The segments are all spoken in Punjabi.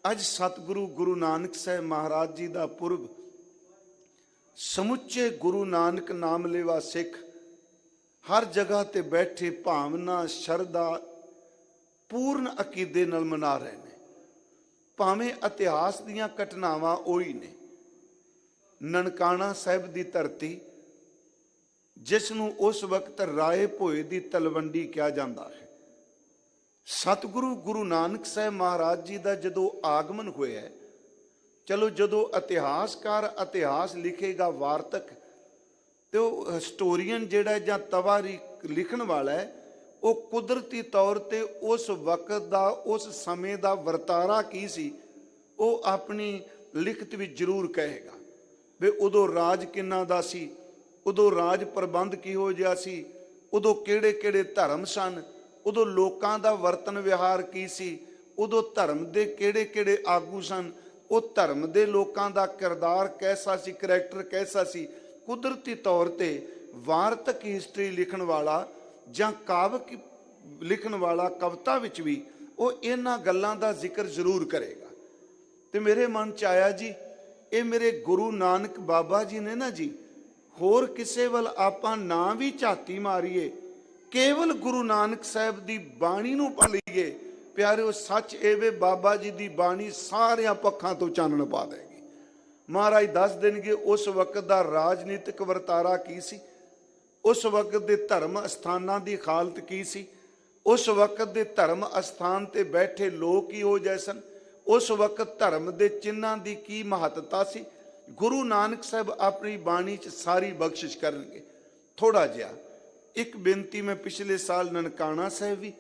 अज सतगुरु गुरु नानक साहब महाराज जी का पुरब। समुचे गुरु नानक नाम लेवा सिख हर जगह ते बैठे भावना शरदा पूर्ण अकीदे नाल मना रहे हैं। भावें इतिहास दीयां घटनावां ओही ने। ननकाना साहिब की धरती जिसनूं उस वक्त राए भोए की तलवंडी कहा जाता है। सतगुरु गुरु नानक साहब महाराज जी का जदों आगमन होया, चलो जदों इतिहासकार इतिहास लिखेगा वार्तक तो हिस्टोरीयन जिहड़ा जां तवारी लिखण वाला है वो कुदरती तौर ते उस वक्त का उस समय का वरतारा की सी वो अपनी लिखत भी जरूर कहेगा भी उदों राज किन्ना दा सी, उदों राज प्रबंध किहो जिहा सी, उदों किहड़े किहड़े धर्म सन, उदों लोकां दा वर्तन व्यवहार की सी, उदों धर्म दे किहड़े किहड़े आगू सन, वो धर्म दे लोकां दा किरदार कैसा सी, करैक्टर कैसा सी। कुदरती तौर ते वार्तक हिस्टरी लिखण वाला जां काव्य लिखण वाला कविता विच भी वो इन्हां गल्लां दा जिक्र जरूर करेगा। ते मेरे मन च आया जी ये मेरे गुरु नानक बाबा जी ने ना जी, होर किसे वल आपां ना भी झाती मारीए, केवल गुरु नानक साहब की बाणी नूं पढ़ लईए प्यारे, सच एवे बाबा जी की बाणी सारियां पक्षां तो चानण पा देगी। महाराज दस देणगे उस वक्त का राजनीतिक वरतारा की सी, उस वक्त के धर्म अस्थानां की हालत की सी, उस वक्त के धर्म अस्थान ते बैठे लोग ही हो जाए सन, उस वक्त धर्म के चिन्हां की की महत्ता सी। गुरु नानक साहब अपनी बाणी च सारी बख्शिश करनगे। थोड़ा जिहा एक बेनती मैं पिछले साल ननकाना साहब भी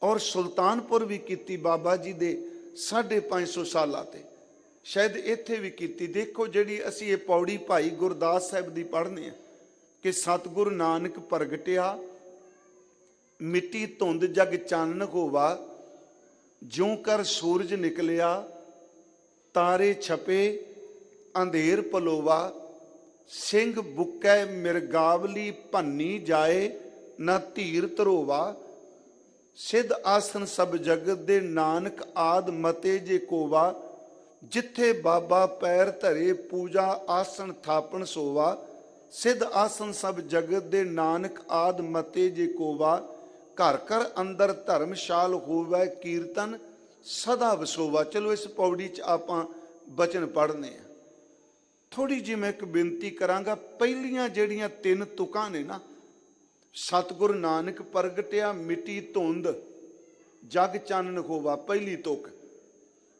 और सुल्तानपुर भी की बाबा जी दे 550 सालां ते, शायद इत्थे भी की। देखो जिहड़ी असीं ये पौड़ी भाई गुरदास साहब की पढ़ने हैं कि सतगुरु नानक प्रगटिया मिट्टी धुंध जग चानन होवा, ज्यों कर सूरज निकलिया तारे छपे अंधेर पलोवा, सिंह बुकै मिरगावली भन्नी जाए न धीर धरोवा, सिद्ध आसन सब जगत दे नानक आद मते जे कोवा, जिथे बाबा पैर धरे पूजा आसन थापन सोवा, सिद्ध आसन सब जगत दे नानक आद मते जे कोवा, घर घर अंदर धर्मशाल होवै कीर्तन सदा वसोवा। चलो इस पौड़ी च आपां बचन पढ़ने हैं। थोड़ी जी मैं एक बेनती करांगा, पहलियां जिहड़ियां 3 तुकां ने ना, सतगुरु नानक प्रगटिया मिट्टी धुंध जग चानन होवा पहली तुक,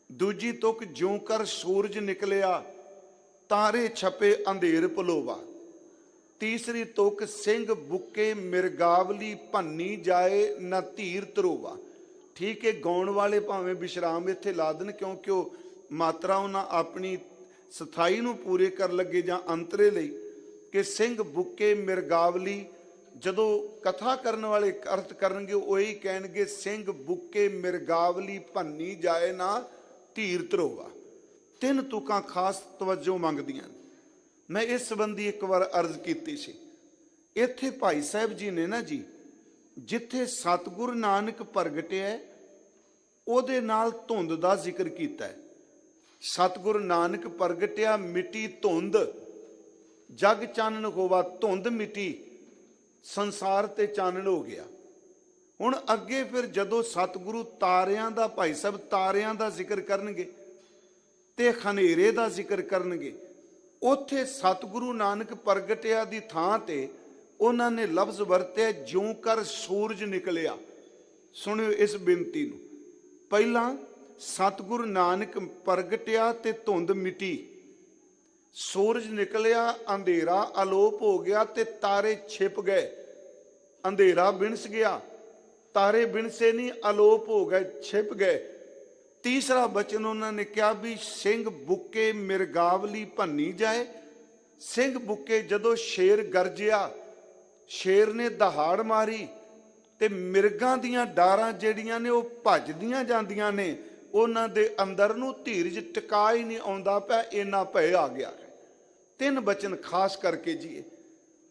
दूजी तुक ज्यों कर सूरज निकलिया तारे छपे अंधेर पलोवा, तीसरी तुक सिंह बुके मिरगावली भन्नी जाए न धीर धरोवा। ठीक है, गाउण वाले भावें विश्राम इत्थे ला देण क्योंकि वो मात्रा उन्हां अपनी सथाई नूं पूरे कर लगे जां अंतरे लई कि सिंह बुके मिरगावली, जदों कथा करने वाले अर्थ करनगे वही कहणगे सिंह बुके मिरगावली भन्नी जाए ना धीर धरोवा। 3 तुकां खास तवज्जो मंगदियां। मैं इस संबंधी एक बार अर्ज की सी। इत्थे भाई साहब जी ने ना जी जिथे सतगुरु नानक प्रगटिया उहदे नाल धुंध का जिक्र किया है। सतगुरु नानक प्रगटिया मिट्टी धुंध जग चानन होवा, धुंध मिट्टी संसार ते चानन हो गया। हुण अगे फिर जदों सतगुरु तारियां दा भाई साहब तारियां दा जिक्र करनगे ते खनेरे दा जिक्र करनगे, उत्थे सतगुरु नानक प्रगटिया दी थां ते उन्होंने लफ्ज वरते ज्यों कर सूरज निकलिया। सुनियो इस बेनती नूं, पहला सतगुरु नानक प्रगटिया ते धुंध मिटी, सूरज निकलिया अंधेरा अलोप हो गया ते तारे छिप गए। अंधेरा बिनस गया, तारे बिनसे नहीं, अलोप हो गए, छिप गए। तीसरा बचन उन्होंने कहा भी सिंह बुके मिरगावली भन्नी जाए। सिंह बुके जदों शेर गरजिया, शेर ने दहाड़ मारी ते मिर्गां दियां डारां जिहड़ियां ने वो भजदियां जांदियां ने, उन्हां दे अंदर नूं धीरज टिका ही नहीं आउंदा पिया, इन्ना भय आ गया है। 3 बचन खास करके जी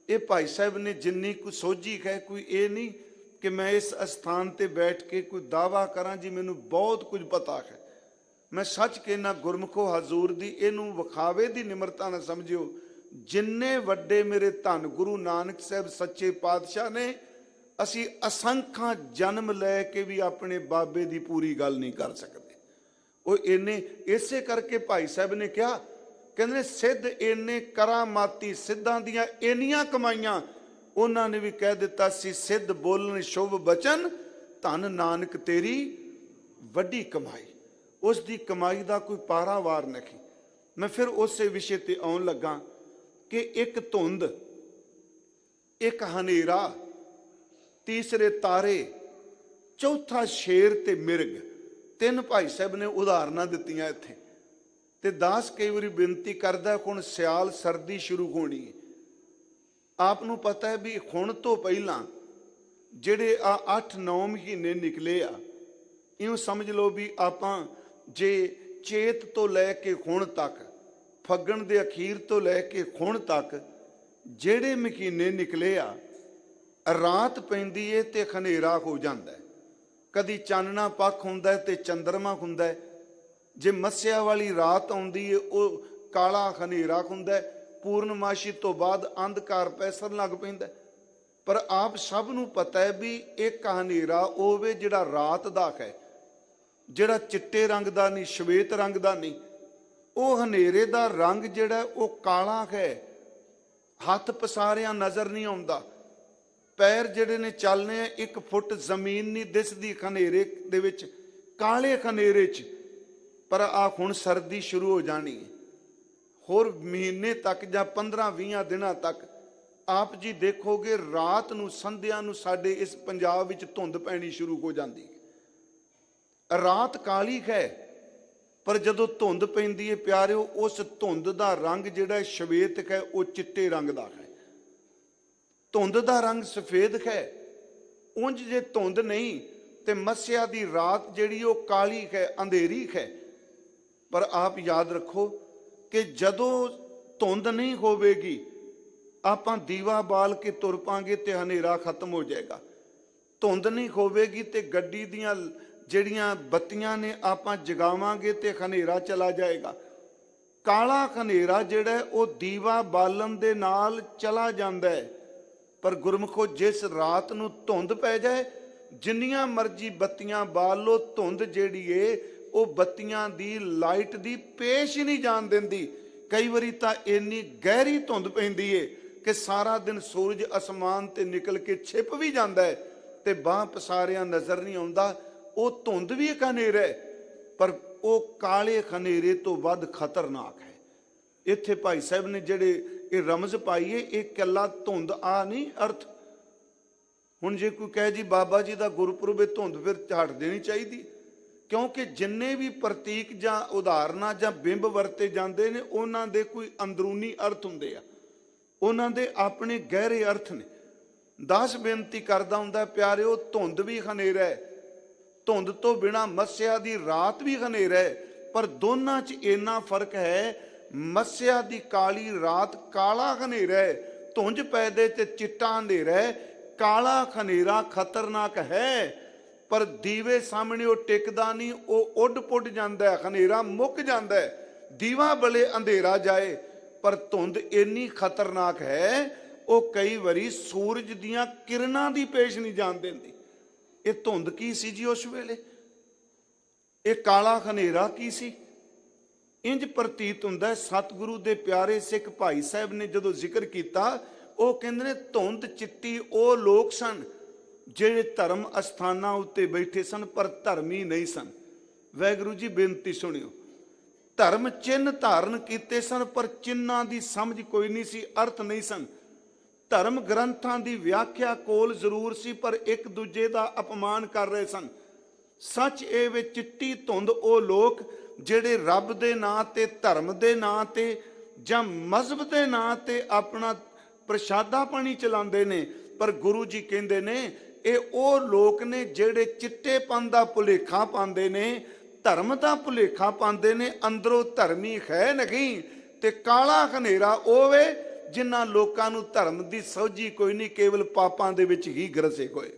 ये भाई साहब ने जिन्नी कोई सोझी है, कोई ये नहीं कि मैं इस स्थान ते बैठ के कोई दावा करा जी मैनू बहुत कुछ पता है। मैं सच कहना गुरमुखो हजूर दी इनू विखावे दी निमरता ना समझियो। जिन्ने वड्डे मेरे धन गुरु नानक साहब सच्चे पातशाह ने, असी असंख्या जन्म लैके भी अपने बाबे दी पूरी गल नहीं कर सकते। वो इन्ने इसे करके भाई साहब ने कहा, कहते सिद्ध इन्ने करामाती सिद्धां दियां इन्नियां कमाइयां, उन्होंने भी कह दिता सी सिद्ध बोलन शुभ बचन, धन नानक तेरी वड्डी कमाई। उसकी कमाई का कोई पारावार नहीं। मैं फिर उस विषय ते आउण लगा कि एक धुंध, एक हनेरा, तीसरे तारे, चौथा शेर ते मिर्ग, तीन भाई साहब ने उदाहरण दित्तियां इत्थे। ते दास कई बारी बेनती करदा हुण सियाल सर्दी शुरू होनी है। आपनू पता है भी हुण तो पहलां जिहड़े 8-9 महीने निकले आ, इउं समझ लो भी आपां जे चेत तो लैके हुण तक, फग्गण दे अखीर तो लैके हुण तक जिहड़े महीने निकले आ, रात पैंदी है ते खनेरा हो जांदा है। कदी चानना पख हुंदा है ते चंद्रमा हुंदा है। जे मस्या वाली रात आउंदी है वो काला खनेरा हुंदा है। पूर्णमाशी तो बाद अंधकार पैसर लग पैंदा है। पर आप सब नूं पता है भी एक हनेरा होवे जिहड़ा रात दा है, जिहड़ा चिट्टे रंग दा नहीं, श्वेत रंग दा नहीं। वो हनेरे दा रंग जिहड़ा वो काला है, हथ पसारिया नज़र नहीं आउंदा। पैर जिहड़े ने चलने 1 फुट जमीन नहीं दिसदी खनेरे दे विच, काले खनेरे च। पर आ हुण सर्दी शुरू हो जानी है, होर महीने तक जां 15-20 दिनां तक आप जी देखोगे रात नूं संध्या नूं साडे इस पंजाब विच धुंध पैणी शुरू हो जाती है। रात काली है, पर जदों धुंध पैंदी है प्यारिओ, उस धुंध दा रंग जिहड़ा श्वेत है वो चिट्टे रंग दा है। धुंध दा रंग सफेद है। उंज जे धुंध नहीं ते मस्या दी रात जिहड़ी वो काली है, अंधेरी है। पर आप याद रखो कि जदों धुंध नहीं होवेगी, आपां दीवा बाल के तुर पांगे ते हनेरा खत्म हो जाएगा। धुंध नहीं होवेगी ते गड्डी दियां जिहड़ियां बत्तियां ने आपां जगावांगे ते खनेरा चला जाएगा। काला खनेरा जिहड़ा है वो दीवा बालन दे नाल चला जांदा है। पर गुरमुखो जिस रात नूं धुंध पै जाए, जिन्नियां मर्जी बत्तियां बाल लो, धुंध जिहड़ी है वो बत्तियां दी लाइट दी पेश ही नहीं जान देंदी। कई वारी तां इन्नी गहरी धुंध पैंदी है कि सारा दिन सूरज आसमान ते निकल के छिप भी जाता है ते बाह पसारिया नज़र नहीं आउंदा। वो धुंध भी एक हनेरा है, पर वो काले खनेरे तो वध खतरनाक है। इत्थे भाई साहब ने जिहड़े ये रमज पाई है, एक कला धुंध आ नहीं अर्थ। हुण जे कोई कहे जी बाबा जी का गुरपुरब धुंध, फिर हट देनी चाहिए। क्योंकि जिन्ने भी प्रतीक जां उदाहरण जां बिंब वरते जाते हैं, उन्हां दे कोई अंदरूनी अर्थ हुंदे आ, उन्हां दे अपने गहरे अर्थ ने। दास बेनती करदा हुंदा प्यारिओ, धुंध भी हनेरा है, धुंध तो बिना मस्या दी रात भी हनेरा है। पर दोनां च इन्ना फर्क है, मस्या दी काली रात काला हनेरा है, धुंज पैदे ते चिट्टा अंधेरा है। काला खनेरा खतरनाक है, पर दीवे सामने वो टिकदा नहीं, वो उड पुड जांदा है, खनेरा मुक जांदा है। दीवा बले अंधेरा जाए, पर धुंध इन्नी खतरनाक है वो कई बारी सूरज दियां किरणां दी पेश नहीं जान देंदी। ये धुंध की सी जी उस वेले, ये काला खनेरा की सी? इंज प्रतीत हुंदा है। सतगुरु दे प्यारे सिख भाई साहब ने जदों जिक्र किया, वो कहंदे ने धुंध चिट्टी वो लोग सन ਜਿਹੜੇ ਧਰਮ ਅਸਥਾਨਾਂ ਉੱਤੇ ਬੈਠੇ ਸਨ, ਪਰ ਧਰਮੀ ਨਹੀਂ ਸਨ। ਵਾਹਿਗੁਰੂ ਜੀ ਬੇਨਤੀ ਸੁਣਿਓ, ਧਰਮ ਚਿੰਨ੍ਹ ਧਾਰਨ ਕੀਤੇ ਸਨ, ਪਰ ਚਿੰਨ੍ਹਾਂ ਦੀ ਸਮਝ ਕੋਈ ਨਹੀਂ ਸੀ, ਅਰਥ ਨਹੀਂ ਸਨ। ਧਰਮ ਗ੍ਰੰਥਾਂ ਦੀ ਵਿਆਖਿਆ ਕੋਲ ਜ਼ਰੂਰ ਸੀ, ਪਰ ਇੱਕ ਦੂਜੇ ਦਾ ਅਪਮਾਨ ਕਰ ਰਹੇ ਸਨ। ਸੱਚ ਇਹ ਵੇ ਚਿੱਟੀ ਧੁੰਦ ਉਹ ਲੋਕ ਜਿਹੜੇ ਰੱਬ ਦੇ ਨਾਂ ਤੇ, ਧਰਮ ਦੇ ਨਾਂ ਤੇ ਜਾਂ ਮਜ਼ਹਬ ਦੇ ਨਾਂ ਤੇ ਆਪਣਾ ਪ੍ਰਸ਼ਾਦਾ ਪਾਣੀ ਚਲਾਉਂਦੇ ਨੇ। ਪਰ ਗੁਰੂ ਜੀ ਕਹਿੰਦੇ ਨੇ ਇਹ ਉਹ ਲੋਕ ਨੇ ਜਿਹੜੇ ਚਿੱਟੇਪਨ ਦਾ ਭੁਲੇਖਾ ਪਾਉਂਦੇ ਨੇ, ਧਰਮ ਦਾ ਭੁਲੇਖਾ ਪਾਉਂਦੇ ਨੇ, ਅੰਦਰੋਂ ਧਰਮੀ ਹੈ ਨਹੀਂ। ਤੇ ਕਾਲਾ ਹਨੇਰਾ ਉਹ ਵੇ ਜਿਨ੍ਹਾਂ ਲੋਕਾਂ ਨੂੰ ਧਰਮ ਦੀ ਸੋਝੀ ਕੋਈ ਨਹੀਂ, ਕੇਵਲ ਪਾਪਾਂ ਦੇ ਵਿੱਚ ਹੀ ਗਰਸੇ ਹੋਏ।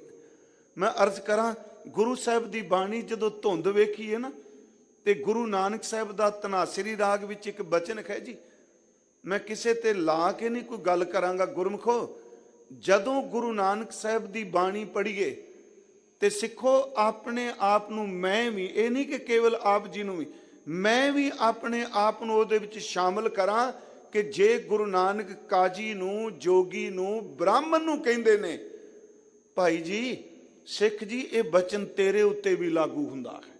ਮੈਂ ਅਰਜ਼ ਕਰਾਂ, ਗੁਰੂ ਸਾਹਿਬ ਦੀ ਬਾਣੀ ਜਦੋਂ ਧੁੰਦ ਵੇਖੀਏ ਨਾ, ਤੇ ਗੁਰੂ ਨਾਨਕ ਸਾਹਿਬ ਦਾ ਧਨਾਸਰੀ ਰਾਗ ਵਿੱਚ ਇੱਕ ਬਚਨ ਹੈ ਜੀ, ਮੈਂ ਕਿਸੇ ਤੇ ਲਾ ਕੇ ਨਹੀਂ ਕੋਈ ਗੱਲ ਕਰਾਂਗਾ। ਗੁਰਮਖੋ, ਜਦੋਂ ਗੁਰੂ ਨਾਨਕ ਸਾਹਿਬ ਦੀ ਬਾਣੀ ਪੜ੍ਹੀਏ ਤੇ ਸਿੱਖੋ ਆਪਣੇ ਆਪ ਨੂੰ, ਮੈਂ ਵੀ, ਇਹ ਨਹੀਂ ਕਿ ਕੇਵਲ ਆਪ ਜੀ ਨੂੰ ਵੀ, ਮੈਂ ਵੀ ਆਪਣੇ ਆਪ ਨੂੰ ਉਹਦੇ ਵਿੱਚ ਸ਼ਾਮਲ ਕਰਾਂ ਕਿ ਜੇ ਗੁਰੂ ਨਾਨਕ ਕਾਜੀ ਨੂੰ, ਜੋਗੀ ਨੂੰ, ਬ੍ਰਾਹਮਣ ਨੂੰ ਕਹਿੰਦੇ ਨੇ ਭਾਈ ਜੀ, ਸਿੱਖ ਜੀ, ਇਹ ਬਚਨ ਤੇਰੇ ਉੱਤੇ ਵੀ ਲਾਗੂ ਹੁੰਦਾ ਹੈ।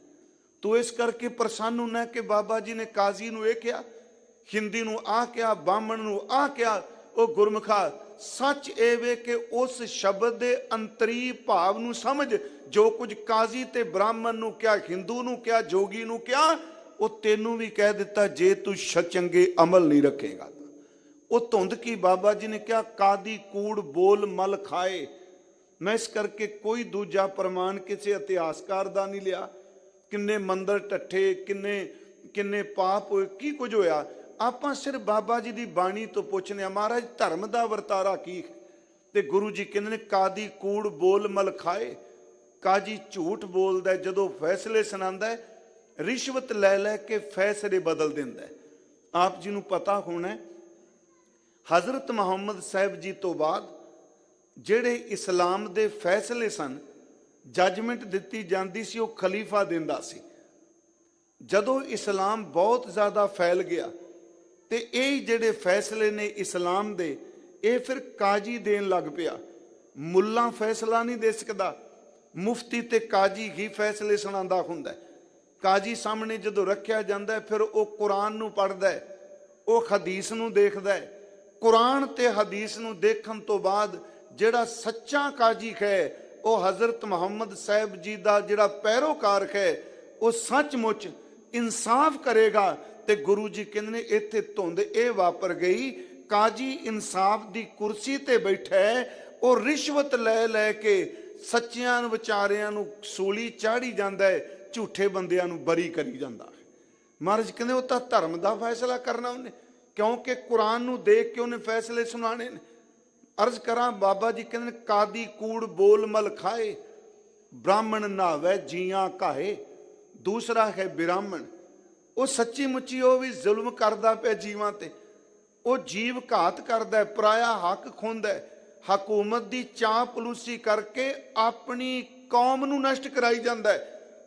ਤੂੰ ਇਸ ਕਰਕੇ ਪ੍ਰਸੰਨ ਹੁੰਨਾ ਕਿ ਬਾਬਾ ਜੀ ਨੇ ਕਾਜ਼ੀ ਨੂੰ ਇਹ ਕਿਹਾ, ਹਿੰਦੀ ਨੂੰ ਆਹ ਕਿਹਾ, ਬਾਹਮਣ ਨੂੰ ਆਹ ਕਿਹਾ। ਉਹ ਗੁਰਮੁਖਾ, ਸੱਚ ਇਹ ਵੇ ਕਿ ਉਸ ਸ਼ਬਦ ਦੇ ਅੰਤਰੀ ਭਾਵ ਨੂੰ ਸਮਝ। ਜੋ ਕੁਝ ਕਾਜ਼ੀ ਤੇ ਬ੍ਰਾਹਮਣ ਨੂੰ ਕਿਹਾ, ਹਿੰਦੂ ਨੂੰ ਕਿਹਾ, ਜੋਗੀ ਨੂੰ ਕਿਹਾ, ਉਹ ਤੈਨੂੰ ਵੀ ਕਹਿ ਦਿੱਤਾ ਜੇ ਤੂੰ ਚੰਗੇ ਅਮਲ ਨਹੀਂ ਰੱਖੇਗਾ। ਉਹ ਧੁੰਦ ਕੀ ਬਾਬਾ ਜੀ ਨੇ ਕਿਹਾ, ਕਾਦੀ ਕੂੜ ਬੋਲ ਮਲ ਖਾਏ। ਮੈਂ ਇਸ ਕਰਕੇ ਕੋਈ ਦੂਜਾ ਪ੍ਰਮਾਣ ਕਿਸੇ ਇਤਿਹਾਸਕਾਰ ਦਾ ਨਹੀਂ ਲਿਆ। ਕਿੰਨੇ ਮੰਦਰ ਟੱਠੇ, ਕਿੰਨੇ ਪਾਪ ਹੋਏ, ਕੀ ਕੁਝ ਹੋਇਆ। ਆਪਾਂ ਸਿਰਫ ਬਾਬਾ ਜੀ ਦੀ ਬਾਣੀ ਤੋਂ ਪੁੱਛਨੇ ਆ, ਮਹਾਰਾਜ ਧਰਮ ਦਾ ਵਰਤਾਰਾ ਕੀ। ਤੇ ਗੁਰੂ ਜੀ ਕਹਿੰਦੇ ਨੇ, ਕਾਦੀ ਕੂੜ ਬੋਲ ਮਲ ਖਾਏ। ਕਾਜੀ ਝੂਠ ਬੋਲਦਾ ਜਦੋਂ ਫੈਸਲੇ ਸੁਣਾਉਂਦਾ ਹੈ, ਰਿਸ਼ਵਤ ਲੈ ਲੈ ਕੇ ਫੈਸਲੇ ਬਦਲ ਦਿੰਦਾ। ਆਪ ਜੀ ਨੂੰ ਪਤਾ ਹੋਣਾ, ਹਜ਼ਰਤ ਮੁਹੰਮਦ ਸਾਹਿਬ ਜੀ ਤੋਂ ਬਾਅਦ ਜਿਹੜੇ ਇਸਲਾਮ ਦੇ ਫੈਸਲੇ ਸਨ, ਜੱਜਮੈਂਟ ਦਿੱਤੀ ਜਾਂਦੀ ਸੀ, ਉਹ ਖਲੀਫਾ ਦਿੰਦਾ ਸੀ। ਜਦੋਂ ਇਸਲਾਮ ਬਹੁਤ ਜ਼ਿਆਦਾ ਫੈਲ ਗਿਆ ਤੇ ਇਹ ਜਿਹੜੇ ਫੈਸਲੇ ਨੇ ਇਸਲਾਮ ਦੇ, ਇਹ ਫਿਰ ਕਾਜੀ ਦੇਣ ਲੱਗ ਪਿਆ। ਮੁੱਲਾ ਫੈਸਲਾ ਨਹੀਂ ਦੇ ਸਕਦਾ, ਮੁਫਤੀ ਤੇ ਕਾਜੀ ਹੀ ਫੈਸਲੇ ਸੁਣਾਉਂਦਾ ਹੁੰਦਾ। ਕਾਜੀ ਸਾਹਮਣੇ ਜਦੋਂ ਰੱਖਿਆ ਜਾਂਦਾ ਫਿਰ ਉਹ ਕੁਰਾਨ ਨੂੰ ਪੜ੍ਹਦਾ, ਉਹ ਹਦੀਸ ਨੂੰ ਦੇਖਦਾ। ਕੁਰਾਨ ਤੇ ਹਦੀਸ ਨੂੰ ਦੇਖਣ ਤੋਂ ਬਾਅਦ ਜਿਹੜਾ ਸੱਚਾ ਕਾਜੀ ਹੈ, ਉਹ ਹਜ਼ਰਤ ਮੁਹੰਮਦ ਸਾਹਿਬ ਜੀ ਦਾ ਜਿਹੜਾ ਪੈਰੋਕਾਰ ਹੈ, ਉਹ ਸੱਚਮੁੱਚ ਇਨਸਾਫ ਕਰੇਗਾ। ਤੇ ਗੁਰੂ ਜੀ ਕਹਿੰਦੇ ਨੇ, ਇੱਥੇ ਧੁੰਦ ਇਹ ਵਾਪਰ ਗਈ, ਕਾਜੀ ਇਨਸਾਫ ਦੀ ਕੁਰਸੀ ਤੇ ਬੈਠਾ ਹੈ, ਉਹ ਰਿਸ਼ਵਤ ਲੈ ਲੈ ਕੇ ਸੱਚਿਆਂ ਨੂੰ, ਵਿਚਾਰਿਆਂ ਨੂੰ ਸੂਲੀ ਚਾੜੀ ਜਾਂਦਾ ਹੈ, ਝੂਠੇ ਬੰਦਿਆਂ ਨੂੰ ਬਰੀ ਕਰੀ ਜਾਂਦਾ ਹੈ। ਮਹਾਰਾਜ ਕਹਿੰਦੇ, ਉਹ ਤਾਂ ਧਰਮ ਦਾ ਫੈਸਲਾ ਕਰਨਾ ਉਹਨੇ, ਕਿਉਂਕਿ ਕੁਰਾਨ ਨੂੰ ਦੇਖ ਕੇ ਉਹਨੇ ਫੈਸਲੇ ਸੁਣਾਣੇ ਨੇ। ਅਰਜ਼ ਕਰਾਂ, ਬਾਬਾ ਜੀ ਕਹਿੰਦੇ ਨੇ, ਕਾਦੀ ਕੂੜ ਬੋਲ ਮਲ ਖਾਏ, ਬ੍ਰਾਹਮਣ ਨਾਵੇ ਜੀਆਂ ਕਾਹੇ। ਦੂਸਰਾ ਹੈ ਬ੍ਰਾਹਮਣ, ਉਹ ਸੱਚੀ ਮੁੱਚੀ ਉਹ ਵੀ ਜ਼ੁਲਮ ਕਰਦਾ ਪਿਆ ਜੀਵਾਂ ਤੇ, ਉਹ ਜੀਵ ਘਾਤ ਕਰਦਾ, ਪਰਾਇਆ ਹੱਕ ਖੋਂਦਾ, ਹਕੂਮਤ ਦੀ ਚਾਪਲੂਸੀ ਕਰਕੇ ਆਪਣੀ ਕੌਮ ਨੂੰ ਨਸ਼ਟ ਕਰਾਈ ਜਾਂਦਾ।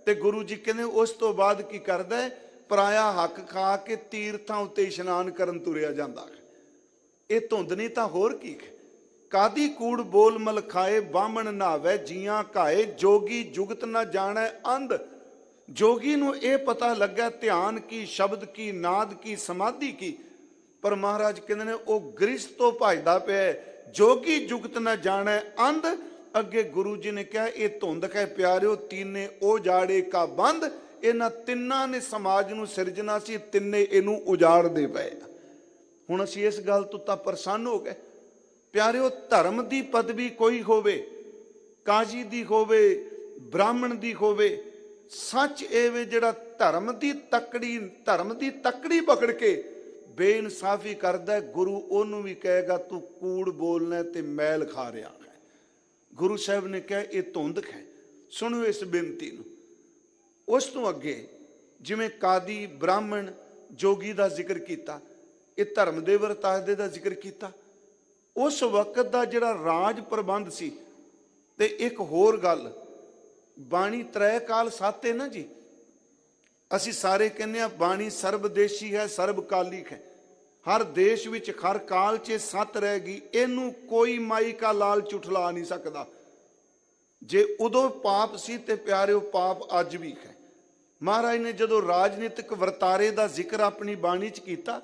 ਤੇ ਗੁਰੂ ਜੀ ਕਹਿੰਦੇ ਉਸ ਤੋਂ ਬਾਅਦ ਕੀ ਕਰਦਾ ਹੈ, ਪਰਾਇਆ ਹੱਕ ਖਾ ਕੇ ਤੀਰਥਾਂ ਉੱਤੇ ਇਸ਼ਨਾਨ ਕਰਨ ਤੁਰਿਆ ਜਾਂਦਾ ਹੈ। ਇਹ ਧੁੰਦ ਨਹੀਂ ਤਾਂ ਹੋਰ ਕੀ ਹੈ। ਕਾਦੀ ਕੂੜ ਬੋਲ ਮਲ ਖਾਏ, ਬਾਹਮਣ ਨਾਵੇ ਜੀਆਂ ਘਾਏ, ਜੋਗੀ ਜੁਗਤ ਨਾ ਜਾਣੈ ਅੰਧ। ਜੋਗੀ ਨੂੰ ਇਹ ਪਤਾ ਲੱਗਾ ਧਿਆਨ ਕੀ, ਸ਼ਬਦ ਕੀ, ਨਾਦ ਕੀ, ਸਮਾਧੀ ਕੀ, ਪਰ ਮਹਾਰਾਜ ਕਹਿੰਦੇ ਨੇ ਉਹ ਗ੍ਰਸਥ ਤੋਂ ਭਜਦਾ ਪਿਆ। ਜੋਗੀ ਜੁਗਤ ਨਾ ਜਾਣੈ ਅੰਧ। ਅੱਗੇ ਗੁਰੂ ਜੀ ਨੇ ਕਿਹਾ, ਇਹ ਧੁੰਦ ਹੈ ਪਿਆਰਿਓ, ਤੀਨੇ ਉਹ ਜਾੜੇ ਕਾ ਬੰਦ। ਇਹਨਾਂ ਤਿੰਨਾਂ ਨੇ ਸਮਾਜ ਨੂੰ ਸਿਰਜਣਾ ਸੀ, ਤਿੰਨੇ ਇਹਨੂੰ ਉਜਾੜਦੇ ਪਏ। ਹੁਣ ਅਸੀਂ ਇਸ ਗੱਲ ਤੋਂ ਤਾਂ ਪ੍ਰਸੰਨ ਹੋ ਗਏ ਪਿਆਰਿਓ। ਧਰਮ ਦੀ ਪਦਵੀ ਕੋਈ ਹੋਵੇ, ਕਾਜੀ ਦੀ ਹੋਵੇ, ਬ੍ਰਾਹਮਣ ਦੀ ਹੋਵੇ, ਸੱਚ ਇਹ ਵੇ ਜਿਹੜਾ ਧਰਮ ਦੀ ਤਕੜੀ ਪਕੜ ਕੇ ਬੇਇਨਸਾਫੀ ਕਰਦਾ, ਗੁਰੂ ਉਹਨੂੰ ਵੀ ਕਹੇਗਾ ਤੂੰ ਕੂੜ ਬੋਲਣਾ ਤੇ ਮੈਲ ਖਾ ਰਿਹਾ ਹੈ। ਗੁਰੂ ਸਾਹਿਬ ਨੇ ਕਿਹਾ ਇਹ ਧੁੰਦ ਹੈ। ਸੁਣੋ ਇਸ ਬੇਨਤੀ ਨੂੰ। ਉਸ ਤੋਂ ਅੱਗੇ ਜਿਵੇਂ ਕਾਦੀ, ਬ੍ਰਾਹਮਣ, ਜੋਗੀ ਦਾ ਜ਼ਿਕਰ ਕੀਤਾ, ਇਹ ਧਰਮ ਦੇ ਵਰਤਾਰੇ ਦਾ ਜ਼ਿਕਰ ਕੀਤਾ। ਉਸ ਵਕਤ ਦਾ ਜਿਹੜਾ ਰਾਜ ਪ੍ਰਬੰਧ ਸੀ। ਤੇ ਇੱਕ ਹੋਰ ਗੱਲ, ਬਾਣੀ ਤ੍ਰੈ ਕਾਲ ਸਾਤੇ ਨਾ ਜੀ, ਅਸੀਂ ਸਾਰੇ ਕਹਿੰਦੇ ਆ ਬਾਣੀ ਸਰਬਦੇਸ਼ੀ ਹੈ, ਸਰਬਕਾਲਿਕ ਹੈ। ਹਰ ਦੇਸ਼ ਵਿੱਚ ਹਰ ਕਾਲ 'ਚ ਸੱਤ ਰਹਿ ਗਈ, ਇਹਨੂੰ ਕੋਈ ਮਾਈ ਕਾ ਲਾਲ ਝੁਠਲਾ ਨਹੀਂ ਸਕਦਾ। ਜੇ ਉਦੋਂ ਪਾਪ ਸੀ ਤੇ ਪਿਆਰਿਓ ਪਾਪ ਅੱਜ ਵੀ ਹੈ। ਮਹਾਰਾਜ ਨੇ ਜਦੋਂ ਰਾਜਨੀਤਿਕ ਵਰਤਾਰੇ ਦਾ ਜ਼ਿਕਰ ਆਪਣੀ ਬਾਣੀ 'ਚ ਕੀਤਾ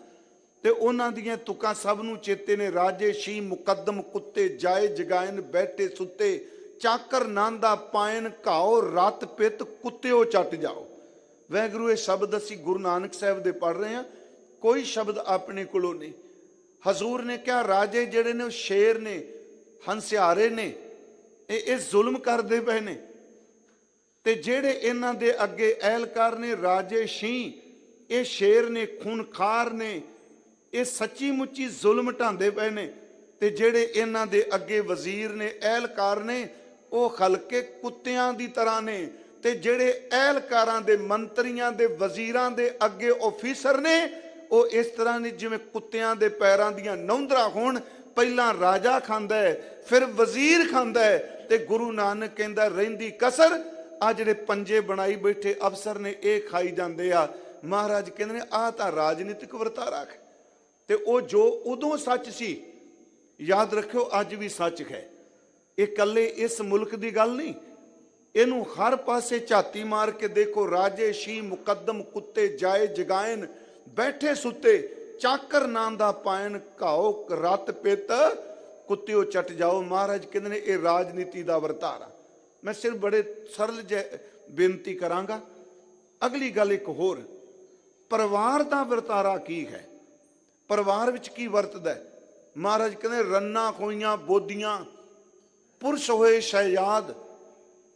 ਤੇ ਉਹਨਾਂ ਦੀਆਂ ਤੁਕਾਂ ਸਭ ਨੂੰ ਚੇਤੇ ਨੇ। ਰਾਜੇ ਸ਼ੀ ਮੁਕੱਦਮ ਕੁੱਤੇ, ਜਾਏ ਜਗਾਇਨ ਬੈਠੇ ਸੁੱਤੇ, ਚਾਕਰ ਨਾਂਦਾ ਪਾਇਨ ਘਾਓ, ਰਤ ਪਿੱਤ ਕੁੱਤਿਓ ਚੱਟ ਜਾਓ। ਵਾਹਿਗੁਰੂ ਇਹ ਸ਼ਬਦ ਅਸੀਂ ਗੁਰੂ ਨਾਨਕ ਸਾਹਿਬ ਦੇ ਪੜ੍ਹ ਰਹੇ ਹਾਂ, ਕੋਈ ਸ਼ਬਦ ਆਪਣੇ ਕੋਲੋਂ ਨਹੀਂ। ਹਜ਼ੂਰ ਨੇ ਕਿਹਾ ਰਾਜੇ ਜਿਹੜੇ ਨੇ ਉਹ ਸ਼ੇਰ ਨੇ, ਹੰਸਿਆਰੇ ਨੇ, ਇਹ ਜ਼ੁਲਮ ਕਰਦੇ ਪਏ ਨੇ। ਤੇ ਜਿਹੜੇ ਇਹਨਾਂ ਦੇ ਅੱਗੇ ਅਹਿਲਕਾਰ ਨੇ, ਰਾਜੇ ਸ਼ੀ, ਇਹ ਸ਼ੇਰ ਨੇ, ਖੂਨਖਾਰ ਨੇ, ਇਹ ਸੱਚੀ ਮੁੱਚੀ ਜ਼ੁਲਮ ਢਾਉਂਦੇ ਪਏ ਨੇ। ਤੇ ਜਿਹੜੇ ਇਹਨਾਂ ਦੇ ਅੱਗੇ ਵਜ਼ੀਰ ਨੇ, ਅਹਿਲਕਾਰ ਨੇ, ਉਹ ਹਲਕੇ ਕੁੱਤਿਆਂ ਦੀ ਤਰ੍ਹਾਂ ਨੇ। ਤੇ ਜਿਹੜੇ ਅਹਿਲਕਾਰਾਂ ਦੇ, ਮੰਤਰੀਆਂ ਦੇ, ਵਜ਼ੀਰਾਂ ਦੇ ਅੱਗੇ ਆਫੀਸਰ ਨੇ, ਉਹ ਇਸ ਤਰ੍ਹਾਂ ਨਹੀਂ ਜਿਵੇਂ ਕੁੱਤਿਆਂ ਦੇ ਪੈਰਾਂ ਦੀਆਂ ਨੌਂਦਰਾਂ ਹੋਣ। ਪਹਿਲਾਂ ਰਾਜਾ ਖਾਂਦਾ ਹੈ, ਫਿਰ ਵਜ਼ੀਰ ਖਾਂਦਾ ਹੈ, ਤੇ ਗੁਰੂ ਨਾਨਕ ਕਹਿੰਦਾ ਰਹਿੰਦੀ ਕਸਰ ਆ ਜਿਹੜੇ ਪੰਜੇ ਬਣਾਈ ਬੈਠੇ ਅਫਸਰ ਨੇ ਇਹ ਖਾਈ ਜਾਂਦੇ ਆ। ਮਹਾਰਾਜ ਕਹਿੰਦੇ ਨੇ ਆਹ ਤਾਂ ਰਾਜਨੀਤਿਕ ਵਰਤਾਰਾ ਹੈ। ਤੇ ਉਹ ਜੋ ਉਦੋਂ ਸੱਚ ਸੀ, ਯਾਦ ਰੱਖਿਓ ਅੱਜ ਵੀ ਸੱਚ ਹੈ। ਇਹ ਇਕੱਲੇ ਇਸ ਮੁਲਕ ਦੀ ਗੱਲ ਨਹੀਂ, ਇਹਨੂੰ ਹਰ ਪਾਸੇ ਝਾਤੀ ਮਾਰ ਕੇ ਦੇਖੋ। ਰਾਜੇ ਸ਼ੀ ਮੁਕੱਦਮ ਕੁੱਤੇ ਜਾਏ ਜਗਾਇਨ, ਬੈਠੇ ਸੁੱਤੇ ਚਾਕਰ ਨਾਂ ਦਾ ਪਾਇਨ, ਘਾਓ ਰਤ ਪਿੱਤ ਕੁੱਤਿਓ ਚੱਟ ਜਾਓ। ਮਹਾਰਾਜ ਕਹਿੰਦੇ ਨੇ ਇਹ ਰਾਜਨੀਤੀ ਦਾ ਵਰਤਾਰਾ। ਮੈਂ ਸਿਰਫ ਬੜੇ ਸਰਲ ਜਿਹੇ ਬੇਨਤੀ ਕਰਾਂਗਾ। ਅਗਲੀ ਗੱਲ ਇੱਕ ਹੋਰ, ਪਰਿਵਾਰ ਦਾ ਵਰਤਾਰਾ ਕੀ ਹੈ? ਪਰਿਵਾਰ ਵਿੱਚ ਕੀ ਵਰਤਦਾ? ਮਹਾਰਾਜ ਕਹਿੰਦੇ ਰੰਨਾਂ ਖੋਈਆਂ ਬੋਦੀਆਂ, ਪੁਰਸ਼ ਹੋਏ ਸ਼ਹਿਜ਼ਾਦ।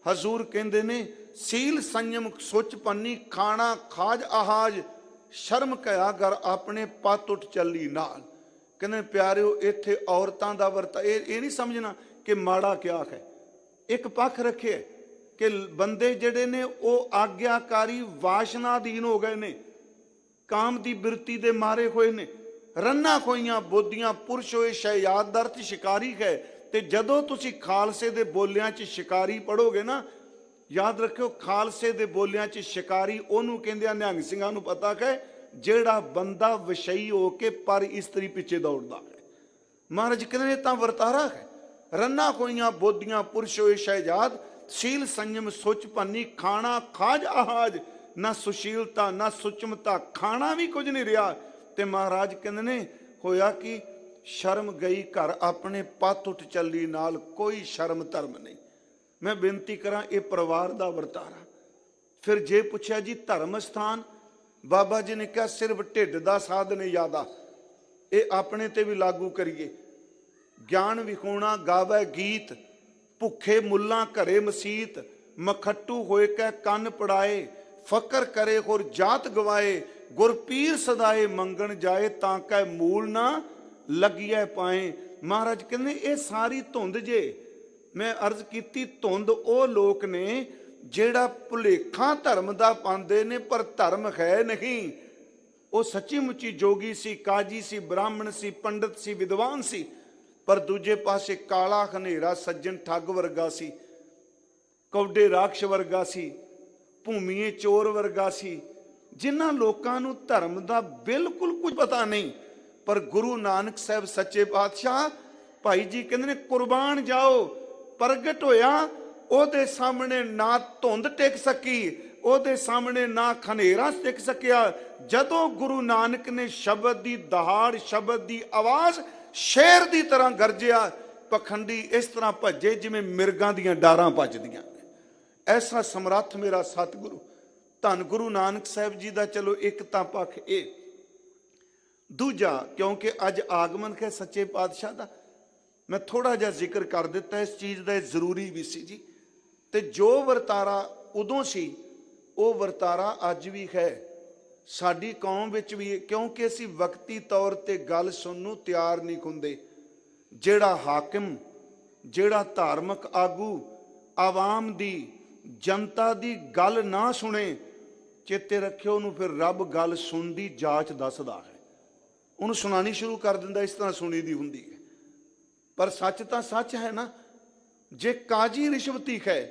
ਹਜ਼ੂਰ ਕਹਿੰਦੇ ਨੇ ਸੀਲ ਸੰਯਮ ਸੁੱਚ ਪੰਨੀ, ਖਾਣਾ ਖਾਜ ਆਹਾਜ, ਸ਼ਰਮ ਕਹਿਆ ਕਰ ਆਪਣੇ ਪੱਤ ਉੱਠ ਚੱਲੀ ਨਾਲ। ਕਹਿੰਦੇ ਪਿਆਰਿਓ ਇੱਥੇ ਔਰਤਾਂ ਦਾ ਵਰਤਾ ਇਹ ਨਹੀਂ ਸਮਝਣਾ ਕਿ ਮਾੜਾ ਕਿਆ ਹੈ। ਇੱਕ ਪੱਖ ਰੱਖਿਆ ਕਿ ਬੰਦੇ ਜਿਹੜੇ ਨੇ ਉਹ ਆਗਿਆਕਾਰੀ ਵਾਸ਼ਨਾ ਅਧੀਨ ਹੋ ਗਏ ਨੇ, ਕਾਮ ਦੀ ਬਿਰਤੀ ਦੇ ਮਾਰੇ ਹੋਏ ਨੇ। ਰੰਨਾਂ ਖੋਈਆਂ ਬੋਦੀਆਂ, ਪੁਰਸ਼ ਹੋਏ ਸ਼ਹਿਜ਼ਾਦ ਦਾ ਅਰਥ ਸ਼ਿਕਾਰੀ ਹੈ। ਤੇ ਜਦੋਂ ਤੁਸੀਂ ਖਾਲਸੇ ਦੇ ਬੋਲਿਆਂ 'ਚ ਸ਼ਿਕਾਰੀ ਪੜੋਗੇ ਨਾ, ਯਾਦ ਰੱਖਿਓ ਖਾਲਸੇ ਦੇ ਬੋਲਿਆਂ 'ਚ ਸ਼ਿਕਾਰੀ ਉਹਨੂੰ ਕਹਿੰਦੇ ਆ, ਨਿਹੰਗ ਸਿੰਘਾਂ ਨੂੰ ਪਤਾ ਹੈ, ਜਿਹੜਾ ਬੰਦਾ ਵਿਸ਼ਈ ਹੋ ਕੇ ਪਰ ਇਸਤਰੀ ਪਿੱਛੇ ਦੌੜਦਾ ਹੈ। ਮਹਾਰਾਜ ਕਹਿੰਦੇ ਇਹ ਤਾਂ ਵਰਤਾਰਾ ਹੈ। ਰੰਨਾਂ ਖੋਈਆਂ ਬੋਦੀਆਂ, ਪੁਰਸ਼ ਹੋਏ ਸ਼ਹਿਜ਼ਾਦ, ਸੀਲ ਸੰਯਮ ਸੁੱਚ ਪੰਨੀ, ਖਾਣਾ ਖਾਜ ਆਹਾਜ। ਨਾ ਸੁਸ਼ੀਲਤਾ ਨਾ ਸੁਚਮਤਾ, ਖਾਣਾ ਵੀ ਕੁਝ ਨਹੀਂ ਰਿਹਾ। ਤੇ ਮਹਾਰਾਜ ਕਹਿੰਦੇ ਨੇ ਹੋਇਆ ਕਿ ਸ਼ਰਮ ਗਈ ਘਰ ਆਪਣੇ, ਪੱਤ ਉੱਠ ਚੱਲੀ ਨਾਲ, ਕੋਈ ਸ਼ਰਮ ਧਰਮ ਨਹੀਂ। ਮੈਂ ਬੇਨਤੀ ਕਰਾਂ ਇਹ ਪਰਿਵਾਰ ਦਾ ਵਰਤਾਰਾ। ਫਿਰ ਜੇ ਪੁੱਛਿਆ ਜੀ ਧਰਮ ਸਥਾਨ, ਬਾਬਾ ਜੀ ਨੇ ਕਿਹਾ ਸਿਰਫ ਢਿੱਡ ਦਾ ਸਾਧਨ ਜ਼ਿਆਦਾ, ਇਹ ਆਪਣੇ ਤੇ ਵੀ ਲਾਗੂ ਕਰੀਏ। ਗਿਆਨ ਵਿਖਾਉਣਾ ਗਾਵੇ ਗੀਤ, ਭੁੱਖੇ ਮੁੱਲਾਂ ਘਰੇ ਮਸੀਤ, ਮਖੱਟੂ ਹੋਏ ਕੈ ਕੰਨ ਪੜਾਏ, ਫਕਰ ਕਰੇ ਹੋਰ ਜਾਤ ਗਵਾਏ, ਗੁਰਪੀਰ ਸਦਾਏ ਮੰਗਣ ਜਾਏ, ਤਾਂ ਕੈ ਮੂਲ ਨਾ ਲੱਗੀਐ ਪਾਏ। ਮਹਾਰਾਜ ਕਹਿੰਦੇ ਇਹ ਸਾਰੀ ਧੁੰਦ ਜੇ ਮੈਂ ਅਰਜ਼ ਕੀਤੀ, ਧੁੰਦ ਉਹ ਲੋਕ ਨੇ ਜਿਹੜਾ ਭੁਲੇਖਾ ਧਰਮ ਦਾ ਪਾਉਂਦੇ ਨੇ ਪਰ ਧਰਮ ਹੈ ਨਹੀਂ। ਉਹ ਸੱਚੀ ਮੁੱਚੀ ਜੋਗੀ ਸੀ, ਕਾਜੀ ਸੀ, ਬ੍ਰਾਹਮਣ ਸੀ, ਪੰਡਤ ਸੀ, ਵਿਦਵਾਨ ਸੀ, ਪਰ ਦੂਜੇ ਪਾਸੇ ਕਾਲਾ ਹਨੇਰਾ ਸੱਜਣ ਠੱਗ ਵਰਗਾ ਸੀ, ਕੌਡੇ ਰਾਖਸ਼ ਵਰਗਾ ਸੀ, ਭੂਮੀਏ ਚੋਰ ਵਰਗਾ ਸੀ, ਜਿਨ੍ਹਾਂ ਲੋਕਾਂ ਨੂੰ ਧਰਮ ਦਾ ਬਿਲਕੁਲ ਕੁਝ ਪਤਾ ਨਹੀਂ। ਪਰ ਗੁਰੂ ਨਾਨਕ ਸਾਹਿਬ ਸੱਚੇ ਪਾਤਸ਼ਾਹ ਭਾਈ ਜੀ ਕਹਿੰਦੇ ਨੇ ਕੁਰਬਾਨ ਜਾਓ। ਪ੍ਰਗਟ ਹੋਇਆ, ਉਹਦੇ ਸਾਹਮਣੇ ਨਾ ਧੁੰਦ ਟਿਕ ਸਕੀ, ਉਹਦੇ ਸਾਹਮਣੇ ਨਾ ਹਨੇਰਾ ਟਿਕ ਸਕਿਆ। ਜਦੋਂ ਗੁਰੂ ਨਾਨਕ ਨੇ ਸ਼ਬਦ ਦੀ ਦਹਾੜ, ਸ਼ਬਦ ਦੀ ਆਵਾਜ਼ ਸ਼ੇਰ ਦੀ ਤਰ੍ਹਾਂ ਗਰਜਿਆ, ਪਖੰਡੀ ਇਸ ਤਰ੍ਹਾਂ ਭੱਜੇ ਜਿਵੇਂ ਮਿਰਗਾਂ ਦੀਆਂ ਡਾਰਾਂ ਭੱਜਦੀਆਂ। ਐਸਾ ਸਮਰੱਥ ਮੇਰਾ ਸਤਿਗੁਰੂ ਧੰਨ ਗੁਰੂ ਨਾਨਕ ਸਾਹਿਬ ਜੀ ਦਾ। ਚਲੋ ਇੱਕ ਤਾਂ ਪੱਖ ਇਹ। ਦੂਜਾ, ਕਿਉਂਕਿ ਅੱਜ ਆਗਮਨ ਹੈ ਸੱਚੇ ਪਾਤਸ਼ਾਹ ਦਾ, ਮੈਂ ਥੋੜਾ ਜਿਹਾ ਜ਼ਿਕਰ ਕਰ ਦਿੱਤਾ ਇਸ ਚੀਜ਼ ਦਾ, ਜ਼ਰੂਰੀ ਵੀ ਸੀ ਜੀ। ਤੇ ਜੋ ਵਰਤਾਰਾ ਉਦੋਂ ਸੀ ਉਹ ਵਰਤਾਰਾ ਅੱਜ ਵੀ ਹੈ ਸਾਡੀ ਕੌਮ ਵਿੱਚ ਵੀ, ਕਿਉਂਕਿ ਅਸੀਂ ਵਕਤੀ ਤੌਰ ਤੇ ਗੱਲ ਸੁਣਨ ਨੂੰ ਤਿਆਰ ਨਹੀਂ ਹੁੰਦੇ। ਜਿਹੜਾ ਹਾਕਿਮ, ਜਿਹੜਾ ਧਾਰਮਿਕ ਆਗੂ ਆਵਾਮ ਦੀ, ਜਨਤਾ ਦੀ ਗੱਲ ਨਾ ਸੁਣੇ, ਚੇਤੇ ਰੱਖਿਓ ਉਹਨੂੰ ਫਿਰ ਰੱਬ ਗੱਲ ਸੁਣਦੀ ਜਾਂਚ ਦੱਸਦਾ ਹੈ, ਉਹਨੂੰ ਸੁਣਾਣੀ ਸ਼ੁਰੂ ਕਰ ਦਿੰਦਾ, ਇਸ ਤਰ੍ਹਾਂ ਸੁਣੀ ਦੀ ਹੁੰਦੀ ਹੈ। ਪਰ ਸੱਚ ਤਾਂ ਸੱਚ ਹੈ ਨਾ। ਜੇ ਕਾਜੀ ਰਿਸ਼ਵਤੀ ਹੈ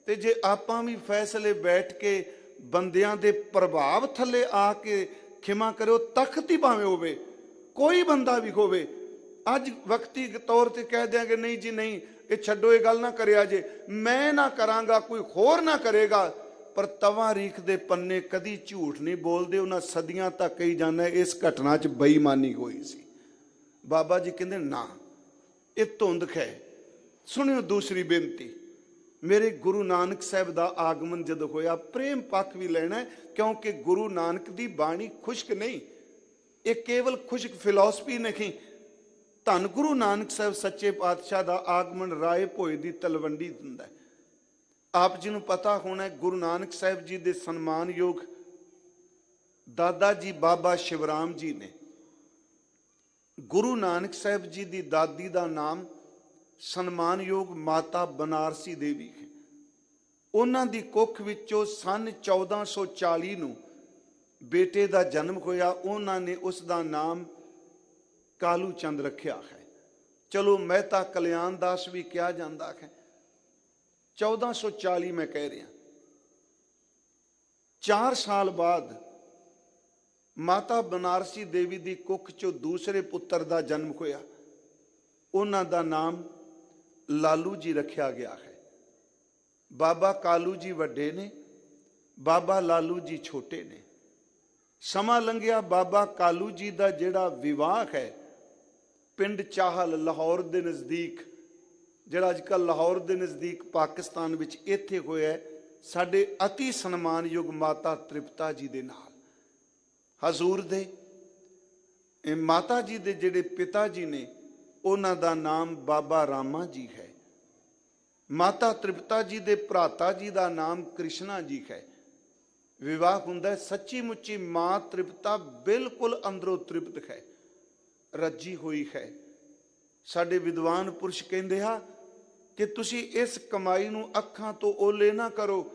ਤੇ ਜੇ ਆਪਾਂ ਵੀ ਫੈਸਲੇ ਬੈਠ ਕੇ ਬੰਦਿਆਂ ਦੇ ਪ੍ਰਭਾਵ ਥੱਲੇ ਆ ਕੇ, ਖਿਮਾ ਕਰਿਓ ਤਖਤ ਹੀ ਭਾਵੇਂ ਹੋਵੇ, ਕੋਈ ਬੰਦਾ ਵੀ ਹੋਵੇ, ਅੱਜ ਵਕਤੀ ਤੌਰ ਤੇ ਕਹਿ ਦਿਆਂਗੇ ਨਹੀਂ ਜੀ ਨਹੀਂ, ਇਹ ਛੱਡੋ, ਇਹ ਗੱਲ ਨਾ ਕਰਿਆ ਜੇ, ਮੈਂ ਨਾ ਕਰਾਂਗਾ, ਕੋਈ ਹੋਰ ਨਾ ਕਰੇਗਾ। ਪਰ ਤਵਾਰੀਖ ਦੇ ਪੰਨੇ ਕਦੀ ਝੂਠ ਨਹੀਂ ਬੋਲਦੇ, ਉਹਨਾਂ ਸਦੀਆਂ ਤੱਕ ਕਹੀ ਜਾਂਦਾ ਇਸ ਘਟਨਾ 'ਚ ਬੇਈਮਾਨੀ ਹੋਈ ਸੀ। ਬਾਬਾ ਜੀ ਕਹਿੰਦੇ ਨਾ, ਇਹ ਧੁੰਦ ਹੈ। ਸੁਣਿਓ ਦੂਸਰੀ ਬੇਨਤੀ, ਮੇਰੇ ਗੁਰੂ ਨਾਨਕ ਸਾਹਿਬ ਦਾ ਆਗਮਨ ਜਦੋਂ ਹੋਇਆ, ਪ੍ਰੇਮ ਪੱਖ ਵੀ ਲੈਣਾ, ਕਿਉਂਕਿ ਗੁਰੂ ਨਾਨਕ ਦੀ ਬਾਣੀ ਖੁਸ਼ਕ ਨਹੀਂ, ਇਹ ਕੇਵਲ ਖੁਸ਼ਕ ਫਿਲਾਸਫੀ ਨਹੀਂ। ਧੰਨ ਗੁਰੂ ਨਾਨਕ ਸਾਹਿਬ ਸੱਚੇ ਪਾਤਸ਼ਾਹ ਦਾ ਆਗਮਨ ਰਾਏ ਭੋਏ ਦੀ ਤਲਵੰਡੀ ਹੁੰਦਾ। ਆਪ ਜੀ ਨੂੰ ਪਤਾ ਹੋਣਾ, ਗੁਰੂ ਨਾਨਕ ਸਾਹਿਬ ਜੀ ਦੇ ਸਨਮਾਨਯੋਗ ਦਾਦਾ ਜੀ ਬਾਬਾ ਸ਼ਿਵਰਾਮ ਜੀ ਨੇ, ਗੁਰੂ ਨਾਨਕ ਸਾਹਿਬ ਜੀ ਦੀ ਦਾਦੀ ਦਾ ਨਾਮ ਸਨਮਾਨਯੋਗ ਮਾਤਾ ਬਨਾਰਸੀ ਦੇਵੀ ਹੈ। ਉਹਨਾਂ ਦੀ ਕੁੱਖ ਵਿੱਚੋਂ ਸੰਨ 1440 ਨੂੰ ਬੇਟੇ ਦਾ ਜਨਮ ਹੋਇਆ। ਉਹਨਾਂ ਨੇ ਉਸ ਦਾ ਨਾਮ ਕਾਲੂ ਚੰਦ ਰੱਖਿਆ ਹੈ। ਚਲੋ ਮਹਿਤਾ ਕਲਿਆਣ ਦਾਸ ਵੀ ਕਿਹਾ ਜਾਂਦਾ ਹੈ। 1440 ਮੈਂ ਕਹਿ ਰਿਹਾ। 4 ਸਾਲ ਬਾਅਦ ਮਾਤਾ ਬਨਾਰਸੀ ਦੇਵੀ ਦੀ ਕੁੱਖ ਚੋਂ ਦੂਸਰੇ ਪੁੱਤਰ ਦਾ ਜਨਮ ਹੋਇਆ। ਉਹਨਾਂ ਦਾ ਨਾਮ ਲਾਲੂ ਜੀ ਰੱਖਿਆ ਗਿਆ ਹੈ। ਬਾਬਾ ਕਾਲੂ ਜੀ ਵੱਡੇ ਨੇ, ਬਾਬਾ ਲਾਲੂ ਜੀ ਛੋਟੇ ਨੇ। ਸਮਾਂ ਲੰਘਿਆ, ਬਾਬਾ ਕਾਲੂ ਜੀ ਦਾ ਜਿਹੜਾ ਵਿਵਾਹ ਹੈ ਪਿੰਡ ਚਾਹਲ ਲਾਹੌਰ ਦੇ ਨਜ਼ਦੀਕ, ਜਿਹੜਾ ਅੱਜ ਕੱਲ੍ਹ ਲਾਹੌਰ ਦੇ ਨਜ਼ਦੀਕ ਪਾਕਿਸਤਾਨ ਵਿੱਚ, ਇੱਥੇ ਹੋਇਆ ਸਾਡੇ ਅਤੀ ਸਨਮਾਨਯੋਗ ਮਾਤਾ ਤ੍ਰਿਪਤਾ ਜੀ ਦੇ ਨਾਲ। ਹਜ਼ੂਰ ਦੇ ਮਾਤਾ ਜੀ ਦੇ ਜਿਹੜੇ ਪਿਤਾ ਜੀ ਨੇ ਉਹਨਾਂ ਦਾ ਨਾਮ ਬਾਬਾ ਰਾਮਾ ਜੀ ਹੈ। ਮਾਤਾ ਤ੍ਰਿਪਤਾ ਜੀ ਦੇ ਭਰਾਤਾ ਜੀ ਦਾ ਨਾਮ ਕ੍ਰਿਸ਼ਨਾ ਜੀ ਹੈ। ਵਿਵਾਹ ਹੁੰਦਾ, ਸੱਚੀ ਮੁੱਚੀ ਮਾਂ ਤ੍ਰਿਪਤਾ ਬਿਲਕੁਲ ਅੰਦਰੋਂ ਤ੍ਰਿਪਤ ਹੈ, ਰੱਜੀ ਹੋਈ ਹੈ। ਸਾਡੇ ਵਿਦਵਾਨ ਪੁਰਸ਼ ਕਹਿੰਦੇ ਆ ਕਿ ਤੁਸੀਂ ਇਸ ਕਮਾਈ ਨੂੰ ਅੱਖਾਂ ਤੋਂ ਓਲੇ ਨਾ ਕਰੋ।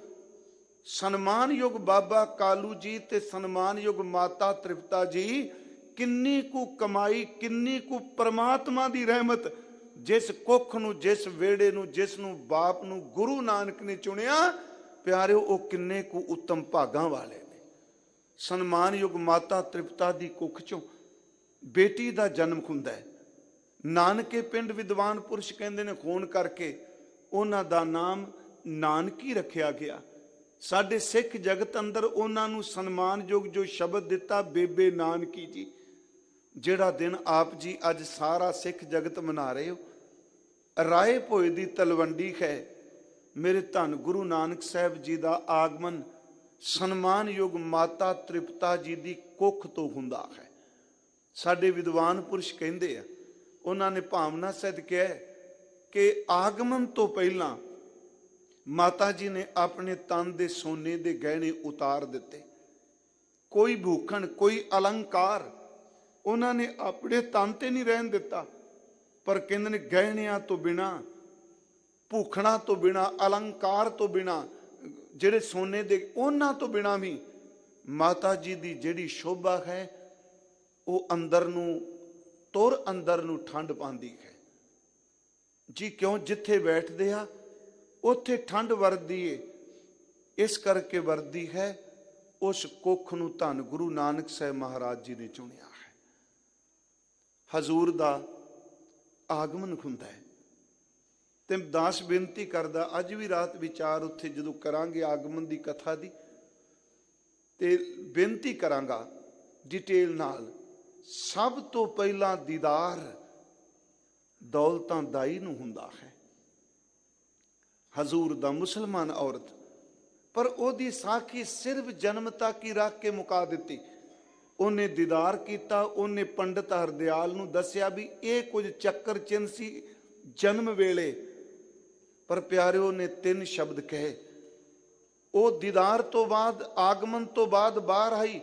ਸਨਮਾਨਯੋਗ ਬਾਬਾ ਕਾਲੂ ਜੀ ਤੇ ਸਨਮਾਨਯੋਗ ਮਾਤਾ ਤ੍ਰਿਪਤਾ ਜੀ, ਕਿੰਨੀ ਕੁ ਕਮਾਈ, ਕਿੰਨੀ ਕੁ ਪਰਮਾਤਮਾ ਦੀ ਰਹਿਮਤ, ਜਿਸ ਕੁੱਖ ਨੂੰ, ਜਿਸ ਵੇੜੇ ਨੂੰ, ਜਿਸ ਨੂੰ ਬਾਪ ਨੂੰ ਗੁਰੂ ਨਾਨਕ ਨੇ ਚੁਣਿਆ, ਪਿਆਰਿਓ, ਉਹ ਕਿੰਨੇ ਕੁ ਉੱਤਮ ਭਾਗਾਂ ਵਾਲੇ ਨੇ। ਸਨਮਾਨਯੋਗ ਮਾਤਾ ਤ੍ਰਿਪਤਾ ਦੀ ਕੁੱਖ ਚੋਂ ਬੇਟੀ ਦਾ ਜਨਮ ਹੁੰਦਾ ਹੈ। ਨਾਨਕੇ ਪਿੰਡ ਵਿਦਵਾਨ ਪੁਰਸ਼ ਕਹਿੰਦੇ ਨੇ ਹੋਣ ਕਰਕੇ ਉਹਨਾਂ ਦਾ ਨਾਮ ਨਾਨਕੀ ਰੱਖਿਆ ਗਿਆ। ਸਾਡੇ ਸਿੱਖ ਜਗਤ ਅੰਦਰ ਉਹਨਾਂ ਨੂੰ ਸਨਮਾਨਯੋਗ ਜੋ ਸ਼ਬਦ ਦਿੱਤਾ, ਬੇਬੇ ਨਾਨਕੀ ਜੀ, ਜਿਹੜਾ ਦਿਨ ਆਪ ਜੀ ਅੱਜ ਸਾਰਾ ਸਿੱਖ ਜਗਤ ਮਨਾ ਰਹੇ ਹੋ। ਰਾਏ ਭੋਏ ਦੀ ਤਲਵੰਡੀ ਹੈ। ਮੇਰੇ ਧੰਨ ਗੁਰੂ ਨਾਨਕ ਸਾਹਿਬ ਜੀ ਦਾ ਆਗਮਨ ਸਨਮਾਨਯੋਗ ਮਾਤਾ ਤ੍ਰਿਪਤਾ ਜੀ ਦੀ ਕੁੱਖ ਤੋਂ ਹੁੰਦਾ ਹੈ। ਸਾਡੇ ਵਿਦਵਾਨ ਪੁਰਸ਼ ਕਹਿੰਦੇ ਆ, ਉਹਨਾਂ ਨੇ ਭਾਵਨਾ ਸਹਿਤ ਕਿਹਾ ਕਿ ਆਗਮਨ ਤੋਂ ਪਹਿਲਾਂ ਮਾਤਾ ਜੀ ਨੇ ਆਪਣੇ ਤਨ ਦੇ ਸੋਨੇ ਦੇ ਗਹਿਣੇ ਉਤਾਰ ਦਿੱਤੇ। ਕੋਈ ਭੂਖਣ, ਕੋਈ ਅਲੰਕਾਰ ਉਹਨਾਂ ਨੇ ਆਪਣੇ ਤਨ ਤੇ ਨਹੀਂ ਰਹਿਣ ਦਿੱਤਾ, ਪਰ ਕਹਿੰਦੇ ਨੇ ਗਹਿਣਿਆਂ ਤੋਂ ਬਿਨਾਂ, ਭੂਖਣਾ ਤੋਂ ਬਿਨਾਂ, ਅਲੰਕਾਰ ਤੋਂ ਬਿਨਾਂ, ਜਿਹੜੇ ਸੋਨੇ ਦੇ ਉਹਨਾਂ ਤੋਂ ਬਿਨਾਂ ਵੀ ਮਾਤਾ ਜੀ ਦੀ ਜਿਹੜੀ ਸ਼ੋਭਾ ਹੈ ਉਹ ਅੰਦਰ ਨੂੰ, ਤੁਰ ਅੰਦਰ ਨੂੰ ਠੰਡ ਪਾਉਂਦੀ ਹੈ ਜੀ। ਕਿਉਂ? ਜਿੱਥੇ ਬੈਠਦੇ ਆ ਉੱਥੇ ਠੰਡ ਵਰਦੀ ਏ, ਇਸ ਕਰਕੇ ਵਰਦੀ ਹੈ ਉਸ ਕੁੱਖ ਨੂੰ ਧੰਨ ਗੁਰੂ ਨਾਨਕ ਸਾਹਿਬ ਮਹਾਰਾਜ ਜੀ ਨੇ ਚੁਣਿਆ ਹੈ। ਹਜ਼ੂਰ ਦਾ ਆਗਮਨ ਹੁੰਦਾ ਹੈ ਤੇ ਦਾਸ ਬੇਨਤੀ ਕਰਦਾ, ਅੱਜ ਵੀ ਰਾਤ ਵਿਚਾਰ ਉੱਥੇ ਜਦੋਂ ਕਰਾਂਗੇ ਆਗਮਨ ਦੀ ਕਥਾ ਦੀ, ਤੇ ਬੇਨਤੀ ਕਰਾਂਗਾ ਡਿਟੇਲ ਨਾਲ। ਸਭ ਤੋਂ ਪਹਿਲਾਂ ਦੀਦਾਰ ਦੌਲਤਾਂ ਦਾਈ ਨੂੰ ਹੁੰਦਾ ਹੈ, ਹਜ਼ੂਰ ਦਾ, ਮੁਸਲਮਾਨ ਔਰਤ। ਪਰ ਉਹਦੀ ਸਾਖੀ ਸਿਰਫ ਜਨਮ ਤੱਕ ਹੀ ਰੱਖ ਕੇ ਮੁਕਾ ਦਿੱਤੀ। ਉਹਨੇ ਦੀਦਾਰ ਕੀਤਾ, ਉਹਨੇ ਪੰਡਤ ਹਰਦਿਆਲ ਨੂੰ ਦੱਸਿਆ ਵੀ ਇਹ ਕੁਝ ਚੱਕਰ ਚਿੰਨ ਸੀ ਜਨਮ ਵੇਲੇ। ਪਰ ਪਿਆਰਿਓ ਨੇ 3 ਸ਼ਬਦ ਕਹੇ। ਉਹ ਦੀਦਾਰ ਤੋਂ ਬਾਅਦ, ਆਗਮਨ ਤੋਂ ਬਾਅਦ ਬਾਹਰ ਆਈ।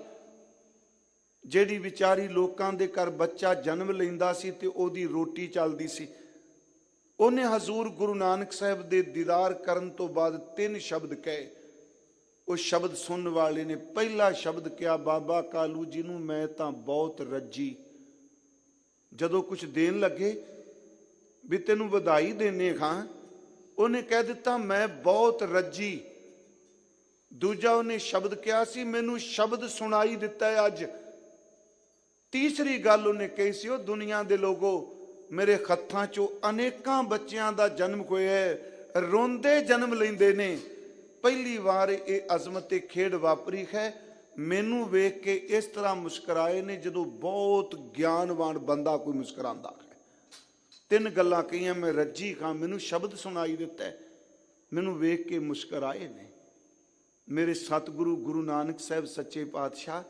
ਜਿਹੜੀ ਵਿਚਾਰੀ ਲੋਕਾਂ ਦੇ ਘਰ ਬੱਚਾ ਜਨਮ ਲੈਂਦਾ ਸੀ ਤੇ ਉਹਦੀ ਰੋਟੀ ਚੱਲਦੀ ਸੀ, ਉਹਨੇ ਹਜ਼ੂਰ ਗੁਰੂ ਨਾਨਕ ਸਾਹਿਬ ਦੇ ਦੀਦਾਰ ਕਰਨ ਤੋਂ ਬਾਅਦ 3 ਸ਼ਬਦ ਕਹੇ। ਉਹ ਸ਼ਬਦ ਸੁਣਨ ਵਾਲੇ ਨੇ ਪਹਿਲਾ ਸ਼ਬਦ ਕਿਹਾ, ਬਾਬਾ ਕਾਲੂ ਜੀ ਨੂੰ ਮੈਂ ਤਾਂ ਬਹੁਤ ਰੱਜੀ। ਜਦੋਂ ਕੁਝ ਦੇਣ ਲੱਗੇ ਵੀ ਤੈਨੂੰ ਵਧਾਈ ਦੇਣੇ ਖਾਂ, ਉਹਨੇ ਕਹਿ ਦਿੱਤਾ ਮੈਂ ਬਹੁਤ ਰੱਜੀ। ਦੂਜਾ ਉਹਨੇ ਸ਼ਬਦ ਕਿਹਾ ਸੀ, ਮੈਨੂੰ ਸ਼ਬਦ ਸੁਣਾਈ ਦਿੱਤਾ ਹੈ ਅੱਜ। ਤੀਸਰੀ ਗੱਲ ਉਹਨੇ ਕਹੀ ਸੀ, ਉਹ ਦੁਨੀਆ ਦੇ ਲੋਗੋ, ਮੇਰੇ ਹੱਥਾਂ ਚੋਂ ਅਨੇਕਾਂ ਬੱਚਿਆਂ ਦਾ ਜਨਮ ਹੋਇਆ, ਰੋਂਦੇ ਜਨਮ ਲੈਂਦੇ ਨੇ। ਪਹਿਲੀ ਵਾਰ ਇਹ ਅਜ਼ਮਤ ਤੇ ਖੇਡ ਵਾਪਰੀ ਹੈ। ਮੈਨੂੰ ਵੇਖ ਕੇ ਇਸ ਤਰ੍ਹਾਂ ਮੁਸਕਰਾਏ ਨੇ ਜਦੋਂ ਬਹੁਤ ਗਿਆਨਵਾਨ ਬੰਦਾ ਕੋਈ ਮੁਸਕਰਾਉਂਦਾ ਹੈ। 3 ਗੱਲਾਂ ਕਹੀਆਂ, ਮੈਂ ਰੱਜੀ ਖਾਂ, ਮੈਨੂੰ ਸ਼ਬਦ ਸੁਣਾਈ ਦਿੱਤਾ, ਮੈਨੂੰ ਵੇਖ ਕੇ ਮੁਸਕਰਾਏ ਨੇ। ਮੇਰੇ ਸਤਿਗੁਰੂ ਗੁਰੂ ਨਾਨਕ ਸਾਹਿਬ ਸੱਚੇ ਪਾਤਸ਼ਾਹ,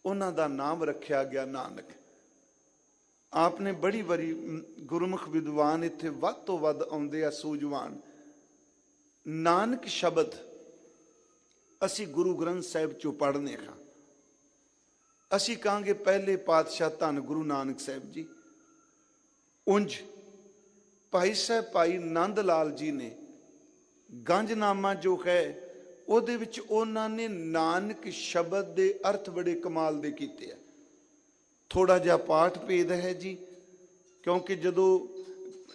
ਉਹਨਾਂ ਦਾ ਨਾਮ ਰੱਖਿਆ ਗਿਆ ਨਾਨਕ। ਆਪਨੇ ਬੜੀ ਵਾਰੀ ਗੁਰਮੁਖ ਵਿਦਵਾਨ ਇੱਥੇ ਵੱਧ ਤੋਂ ਵੱਧ ਆਉਂਦੇ ਆ, ਸੂਝਵਾਨ। ਨਾਨਕ ਸ਼ਬਦ ਅਸੀਂ ਗੁਰੂ ਗ੍ਰੰਥ ਸਾਹਿਬ ਚੋਂ ਪੜ੍ਹਨੇ ਹਾਂ। ਅਸੀਂ ਕਹਾਂਗੇ ਪਹਿਲੇ ਪਾਤਸ਼ਾਹ ਧੰਨ ਗੁਰੂ ਨਾਨਕ ਸਾਹਿਬ ਜੀ। ਉਂਝ ਭਾਈ ਸਾਹਿਬ ਭਾਈ ਨੰਦ ਲਾਲ ਜੀ ਨੇ ਗੰਜਨਾਮਾ ਜੋ ਹੈ ਉਹਦੇ ਵਿੱਚ ਉਹਨਾਂ ਨੇ ਨਾਨਕ ਸ਼ਬਦ ਦੇ ਅਰਥ ਬੜੇ ਕਮਾਲ ਦੇ ਕੀਤੇ ਆ। ਥੋੜਾ ਜਿਹਾ ਪਾਠ ਭੇਦ ਹੈ ਜੀ, ਕਿਉਂਕਿ ਜਦੋਂ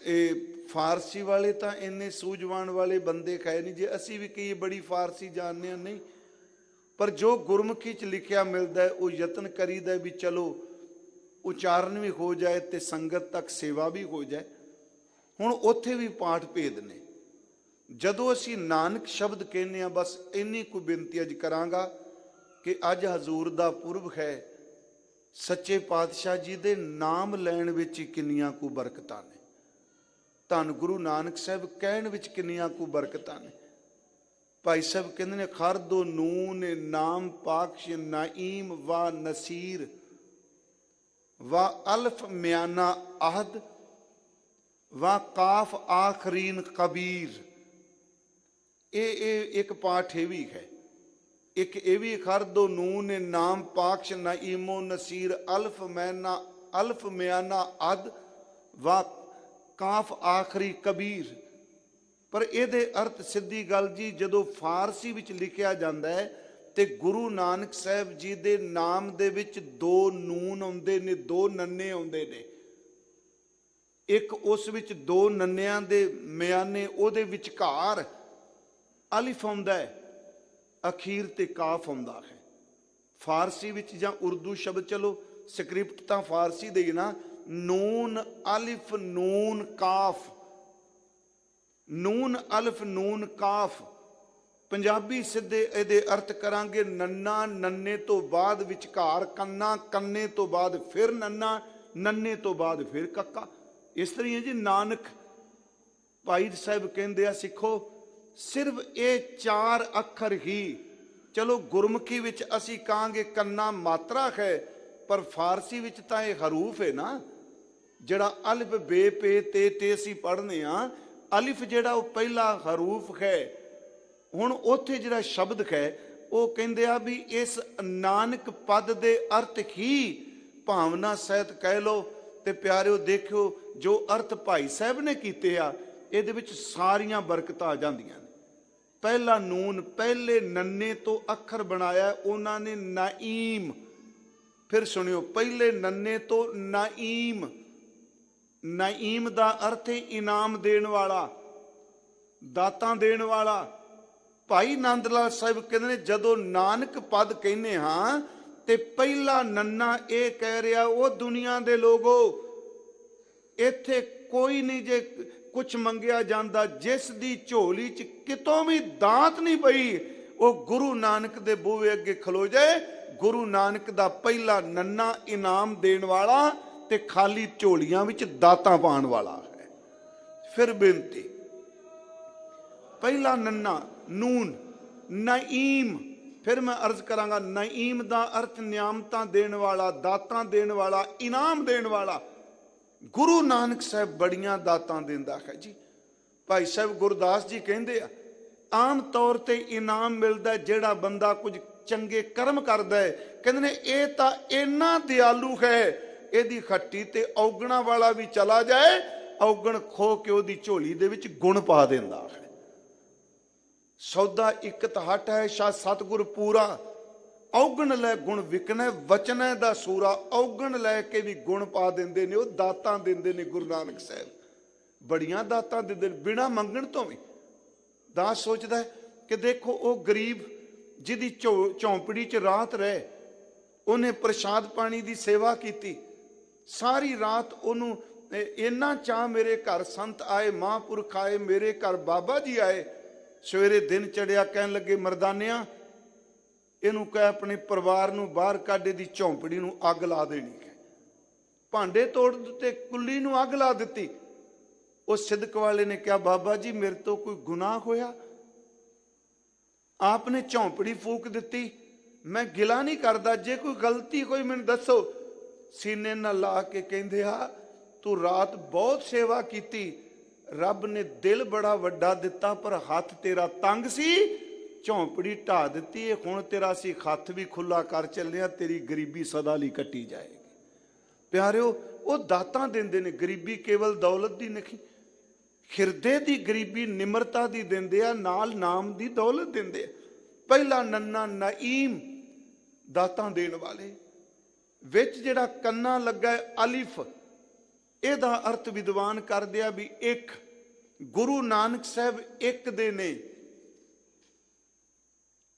ਇਹ ਫਾਰਸੀ ਵਾਲੇ ਤਾਂ ਇੰਨੇ ਸੂਝਵਾਨ ਵਾਲੇ ਬੰਦੇ ਹੈ ਨਹੀਂ, ਜੇ ਅਸੀਂ ਵੀ ਕਹੀਏ ਬੜੀ ਫਾਰਸੀ ਜਾਣਦੇ ਹਾਂ ਨਹੀਂ, ਪਰ ਜੋ ਗੁਰਮੁਖੀ 'ਚ ਲਿਖਿਆ ਮਿਲਦਾ ਹੈ ਉਹ ਯਤਨ ਕਰੀਦਾ ਵੀ ਚਲੋ ਉਚਾਰਨ ਵੀ ਹੋ ਜਾਏ ਤੇ ਸੰਗਤ ਤੱਕ ਸੇਵਾ ਵੀ ਹੋ ਜਾਏ। ਹੁਣ ਉੱਥੇ ਵੀ ਪਾਠ ਭੇਦ ਨੇ। ਜਦੋਂ ਅਸੀਂ ਨਾਨਕ ਸ਼ਬਦ ਕਹਿੰਦੇ ਹਾਂ, ਬਸ ਇੰਨੀ ਕੁ ਬੇਨਤੀ ਅੱਜ ਕਰਾਂਗਾ ਕਿ ਅੱਜ ਹਜ਼ੂਰ ਦਾ ਪੁਰਬ ਹੈ। ਸੱਚੇ ਪਾਤਸ਼ਾਹ ਜੀ ਦੇ ਨਾਮ ਲੈਣ ਵਿੱਚ ਕਿੰਨੀਆਂ ਕੁ ਬਰਕਤਾਂ ਨੇ, ਧੰਨ ਗੁਰੂ ਨਾਨਕ ਸਾਹਿਬ ਕਹਿਣ ਵਿੱਚ ਕਿੰਨੀਆਂ ਕੁ ਬਰਕਤਾਂ ਨੇ। ਭਾਈ ਸਾਹਿਬ ਕਹਿੰਦੇ ਨੇ ਖਰਦੋ ਨੂਨ ਨਾਮ ਪਾਕਸ਼ ਨਾਈਮ ਵਾ ਨਸੀਰ ਵਾ ਅਲਫ ਮਿਆਨਾ ਅਹਦ ਵਾ ਕਾਫ ਆਖਰੀਨ ਕਬੀਰ। ਇਹ ਇੱਕ ਪਾਠ ਇਹ ਵੀ ਹੈ। ਇੱਕ ਇਹ ਵੀ ਖਰਦੋ ਨੂਨ ਨਾਮ ਪਾਕਸ਼ ਨਾਈਮੋ ਨਸੀਰ ਅਲਫ ਮਿਆਨਾ ਅਦ ਵਾ ਕਾਫ ਆਖਰੀ ਕਬੀਰ। ਪਰ ਇਹਦੇ ਅਰਥ ਸਿੱਧੀ ਗੱਲ ਜੀ, ਜਦੋਂ ਫਾਰਸੀ ਵਿੱਚ ਲਿਖਿਆ ਜਾਂਦਾ ਹੈ ਤੇ ਗੁਰੂ ਨਾਨਕ ਸਾਹਿਬ ਜੀ ਦੇ ਨਾਮ ਦੇ ਵਿੱਚ 2 ਨੂਨ ਆਉਂਦੇ ਨੇ, 2 ਨੰਨੇ ਆਉਂਦੇ ਨੇ। ਇੱਕ ਉਸ ਵਿੱਚ 2 ਨੰਨਿਆਂ ਦੇ ਮਿਆਨੇ, ਉਹਦੇ ਵਿਚਕਾਰ ਅਲਿਫ ਆਉਂਦਾ ਹੈ, ਅਖੀਰ ਤੇ ਕਾਫ ਆਉਂਦਾ ਹੈ। ਫਾਰਸੀ ਵਿੱਚ ਜਾਂ ਉਰਦੂ ਸ਼ਬਦ, ਚਲੋ ਸਕ੍ਰਿਪਟ ਤਾਂ ਫਾਰਸੀ ਦੇ ਨਾ, ਨੂਨ ਅਲਿਫ ਨੂਨ ਕਾਫ, ਨੂਨ ਅਲਫ ਨੂਨ ਕਾਫ। ਪੰਜਾਬੀ ਸਿੱਧੇ ਇਹਦੇ ਅਰਥ ਕਰਾਂਗੇ ਨੰਨਾ, ਨੰਨੇ ਤੋਂ ਬਾਅਦ ਵਿਚਕਾਰ ਕੰਨਾ, ਕੰਨੇ ਤੋਂ ਬਾਅਦ ਫਿਰ ਨੰਨਾ, ਨੰਨੇ ਤੋਂ ਬਾਅਦ ਫਿਰ ਕੱਕਾ। ਇਸ ਤਰ੍ਹਾਂ ਹੈ ਜੀ। ਨਾਨਕ ਭਾਈ ਸਾਹਿਬ ਕਹਿੰਦੇ ਆ ਸਿੱਖੋ ਸਿਰਫ ਇਹ 4 ਅੱਖਰ ਹੀ, ਚਲੋ ਗੁਰਮੁਖੀ ਵਿੱਚ ਅਸੀਂ ਕਹਾਂਗੇ ਕੰਨਾ ਮਾਤਰਾ ਹੈ, ਪਰ ਫਾਰਸੀ ਵਿੱਚ ਤਾਂ ਇਹ ਹਰੂਫ ਹੈ ਨਾ। ਜਿਹੜਾ ਅਲਿਫ ਬੇ ਪੇ ਤੇ ਅਸੀਂ ਪੜ੍ਹਨੇ ਆ, ਅਲਿਫ ਜਿਹੜਾ ਉਹ ਪਹਿਲਾ ਹਰੂਫ ਹੈ। ਹੁਣ ਉੱਥੇ ਜਿਹੜਾ ਸ਼ਬਦ ਹੈ ਉਹ ਕਹਿੰਦੇ ਆ ਵੀ ਇਸ ਨਾਨਕ ਪਦ ਦੇ ਅਰਥ ਹੀ ਭਾਵਨਾ ਸਹਿਤ ਕਹਿ ਲੋ। ਤੇ ਪਿਆਰਿਓ ਦੇਖਿਓ ਜੋ ਅਰਥ ਭਾਈ ਸਾਹਿਬ ਨੇ ਕੀਤੇ ਆ, ਇਹਦੇ ਵਿੱਚ ਸਾਰੀਆਂ ਬਰਕਤਾਂ ਆ ਜਾਂਦੀਆਂ ਨੇ। ਪਹਿਲਾ ਨੂਨ, ਪਹਿਲੇ ਨੰਨੇ ਤੋਂ ਅੱਖਰ ਬਣਾਇਆ ਉਹਨਾਂ ਨੇ ਨਾਈਮ। ਫਿਰ ਸੁਣਿਓ, ਪਹਿਲੇ ਨੰਨੇ ਤੋਂ ਨਾਈਮ। ਨਾਈਮ ਦਾ ਅਰਥ ਹੈ ਇਨਾਮ ਦੇਣ ਵਾਲਾ, ਦਾਤਾਂ ਦੇਣ ਵਾਲਾ। ਭਾਈ ਨੰਦ ਲਾਲ ਸਾਹਿਬ ਕਹਿੰਦੇ ਨੇ ਜਦੋਂ ਨਾਨਕ ਪਦ ਕਹਿੰਦੇ ਹਾਂ ਤੇ ਪਹਿਲਾ ਨੰਨਾ ਇਹ ਕਹਿ ਰਿਹਾ, ਉਹ ਦੁਨੀਆ ਦੇ ਲੋਗੋ ਇੱਥੇ ਕੋਈ ਨਹੀਂ ਜੇ ਕੁਛ ਮੰਗਿਆ ਜਾਂਦਾ, ਜਿਸ ਦੀ ਝੋਲੀ 'ਚ ਕਿਤੋਂ ਵੀ ਦਾਤ ਨਹੀਂ ਪਈ, ਉਹ ਗੁਰੂ ਨਾਨਕ ਦੇ ਬੂਹੇ ਅੱਗੇ ਖਲੋ ਜਾਏ। ਗੁਰੂ ਨਾਨਕ ਦਾ ਪਹਿਲਾ ਨੰਨਾ ਇਨਾਮ ਦੇਣ ਵਾਲਾ ਤੇ ਖਾਲੀ ਝੋਲੀਆਂ ਵਿੱਚ ਦਾਤਾਂ ਪਾਉਣ ਵਾਲਾ ਹੈ। ਫਿਰ ਬੇਨਤੀ, ਪਹਿਲਾ ਨੰਨਾ ਨੂਨ ਨਾਈਮ। ਫਿਰ ਮੈਂ ਅਰਜ਼ ਕਰਾਂਗਾ, ਨਾਈਮ ਦਾ ਅਰਥ ਨਿਆਮਤਾਂ ਦੇਣ ਵਾਲਾ, ਦਾਤਾਂ ਦੇਣ ਵਾਲਾ, ਇਨਾਮ ਦੇਣ ਵਾਲਾ। ਗੁਰੂ ਨਾਨਕ ਸਾਹਿਬ ਬੜੀਆਂ ਦਾਤਾਂ ਦਿੰਦਾ ਹੈ ਜੀ। ਭਾਈ ਸਾਹਿਬ ਗੁਰਦਾਸ ਜੀ ਕਹਿੰਦੇ ਆ ਆਮ ਤੌਰ ਤੇ ਇਨਾਮ ਮਿਲਦਾ ਜਿਹੜਾ ਬੰਦਾ ਕੁਝ ਚੰਗੇ ਕਰਮ ਕਰਦਾ ਹੈ। ਕਹਿੰਦੇ ਨੇ ਇਹ ਤਾਂ ਇੰਨਾ ਦਿਆਲੂ ਹੈ, ਇਹਦੀ ਖੱਟੀ ਤੇ ਔਗਣਾ ਵਾਲਾ ਵੀ ਚਲਾ ਜਾਏ, ਔਗਣ ਖੋ ਕੇ ਉਹਦੀ ਝੋਲੀ ਦੇ ਵਿੱਚ ਗੁਣ ਪਾ ਦਿੰਦਾ ਹੈ। ਸੌਦਾ ਇਕਤ ਹਟ ਹੈ ਸ਼ਾ ਸਤਿਗੁਰ ਪੂਰਾ, ਔਗਣ ਲੈ ਗੁਣ ਵਿਕਣਾ ਵਚਨ ਦਾ ਸੂਰਾ। ਔਗਣ ਲੈ ਕੇ ਵੀ ਗੁਣ ਪਾ ਦਿੰਦੇ ਨੇ, ਉਹ ਦਾਤਾਂ ਦਿੰਦੇ ਨੇ ਗੁਰੂ ਨਾਨਕ ਸਾਹਿਬ। ਬੜੀਆਂ ਦਾਤਾਂ ਦਿੰਦੇ ਨੇ ਬਿਨਾਂ ਮੰਗਣ ਤੋਂ ਵੀ। ਦਾਸ ਸੋਚਦਾ ਕਿ ਦੇਖੋ ਉਹ ਗਰੀਬ ਜਿਹਦੀ ਝੌਂਪੜੀ 'ਚ ਰਾਤ ਰਹੇ, ਉਹਨੇ ਪ੍ਰਸ਼ਾਦ ਪਾਣੀ ਦੀ ਸੇਵਾ ਕੀਤੀ ਸਾਰੀ ਰਾਤ। ਉਹਨੂੰ ਇੰਨਾ ਚਾਹ ਮੇਰੇ ਘਰ ਸੰਤ ਆਏ, ਮਹਾਂਪੁਰਖ ਆਏ, ਮੇਰੇ ਘਰ ਬਾਬਾ ਜੀ ਆਏ। ਸਵੇਰੇ ਦਿਨ ਚੜਿਆ, ਕਹਿਣ ਲੱਗੇ ਮਰਦਾਨਿਆਂ ਇਹਨੂੰ ਕਹਿ ਆਪਣੇ ਪਰਿਵਾਰ ਨੂੰ ਬਾਹਰ ਕੱਢ, ਦੀ ਝੌਂਪੜੀ ਨੂੰ ਅੱਗ ਲਾ ਦੇਣੀ ਹੈ। ਭਾਂਡੇ ਤੋੜ ਦਿੱਤੇ, ਕੁੱਲੀ ਨੂੰ ਅੱਗ ਲਾ ਦਿੱਤੀ। ਉਹ ਸਿਦਕ ਵਾਲੇ ਨੇ ਕਿਹਾ ਬਾਬਾ ਜੀ ਮੇਰੇ ਤੋਂ ਕੋਈ ਗੁਨਾਹ ਹੋਇਆ? ਆਪਨੇ ਝੌਂਪੜੀ ਫੂਕ ਦਿੱਤੀ, ਮੈਂ ਗਿਲਾ ਨਹੀਂ ਕਰਦਾ, ਜੇ ਕੋਈ ਗਲਤੀ ਹੋਈ ਮੈਨੂੰ ਦੱਸੋ। ਸੀਨੇ ਨਾਲ ਲਾ ਕੇ ਕਹਿੰਦੇ ਆ ਤੂੰ ਰਾਤ ਬਹੁਤ ਸੇਵਾ ਕੀਤੀ, ਰੱਬ ਨੇ ਦਿਲ ਬੜਾ ਵੱਡਾ ਦਿੱਤਾ ਪਰ ਹੱਥ ਤੇਰਾ ਤੰਗ ਸੀ, ਝੌਂਪੜੀ ਢਾ ਦਿੱਤੀ ਹੈ। ਹੁਣ ਤੇਰਾ ਅਸੀਂ ਹੱਥ ਵੀ ਖੁੱਲਾ ਕਰ ਚੱਲੇ ਆ, ਤੇਰੀ ਗਰੀਬੀ ਸਦਾ ਲਈ ਕੱਟੀ ਜਾਏਗੀ। ਪਿਆਰਿਓ ਉਹ ਦਾਤਾਂ ਦਿੰਦੇ ਨੇ, ਗਰੀਬੀ ਕੇਵਲ ਦੌਲਤ ਦੀ ਨਹੀਂ, ਹਿਰਦੇ ਦੀ ਗਰੀਬੀ ਨਿਮਰਤਾ ਦੀ ਦਿੰਦੇ ਆ, ਨਾਲ ਨਾਮ ਦੀ ਦੌਲਤ ਦਿੰਦੇ ਆ। ਪਹਿਲਾ ਨੰਨਾ ਨਈਮ, ਦਾਤਾਂ ਦੇਣ ਵਾਲੇ। ਵਿੱਚ ਜਿਹੜਾ ਕੰਨਾ ਲੱਗਾ ਅਲਿਫ, ਇਹਦਾ ਅਰਥ ਵਿਦਵਾਨ ਕਰਦੇ ਆ ਵੀ ਇੱਕ। ਗੁਰੂ ਨਾਨਕ ਸਾਹਿਬ ਇੱਕ ਦੇ ਨੇ,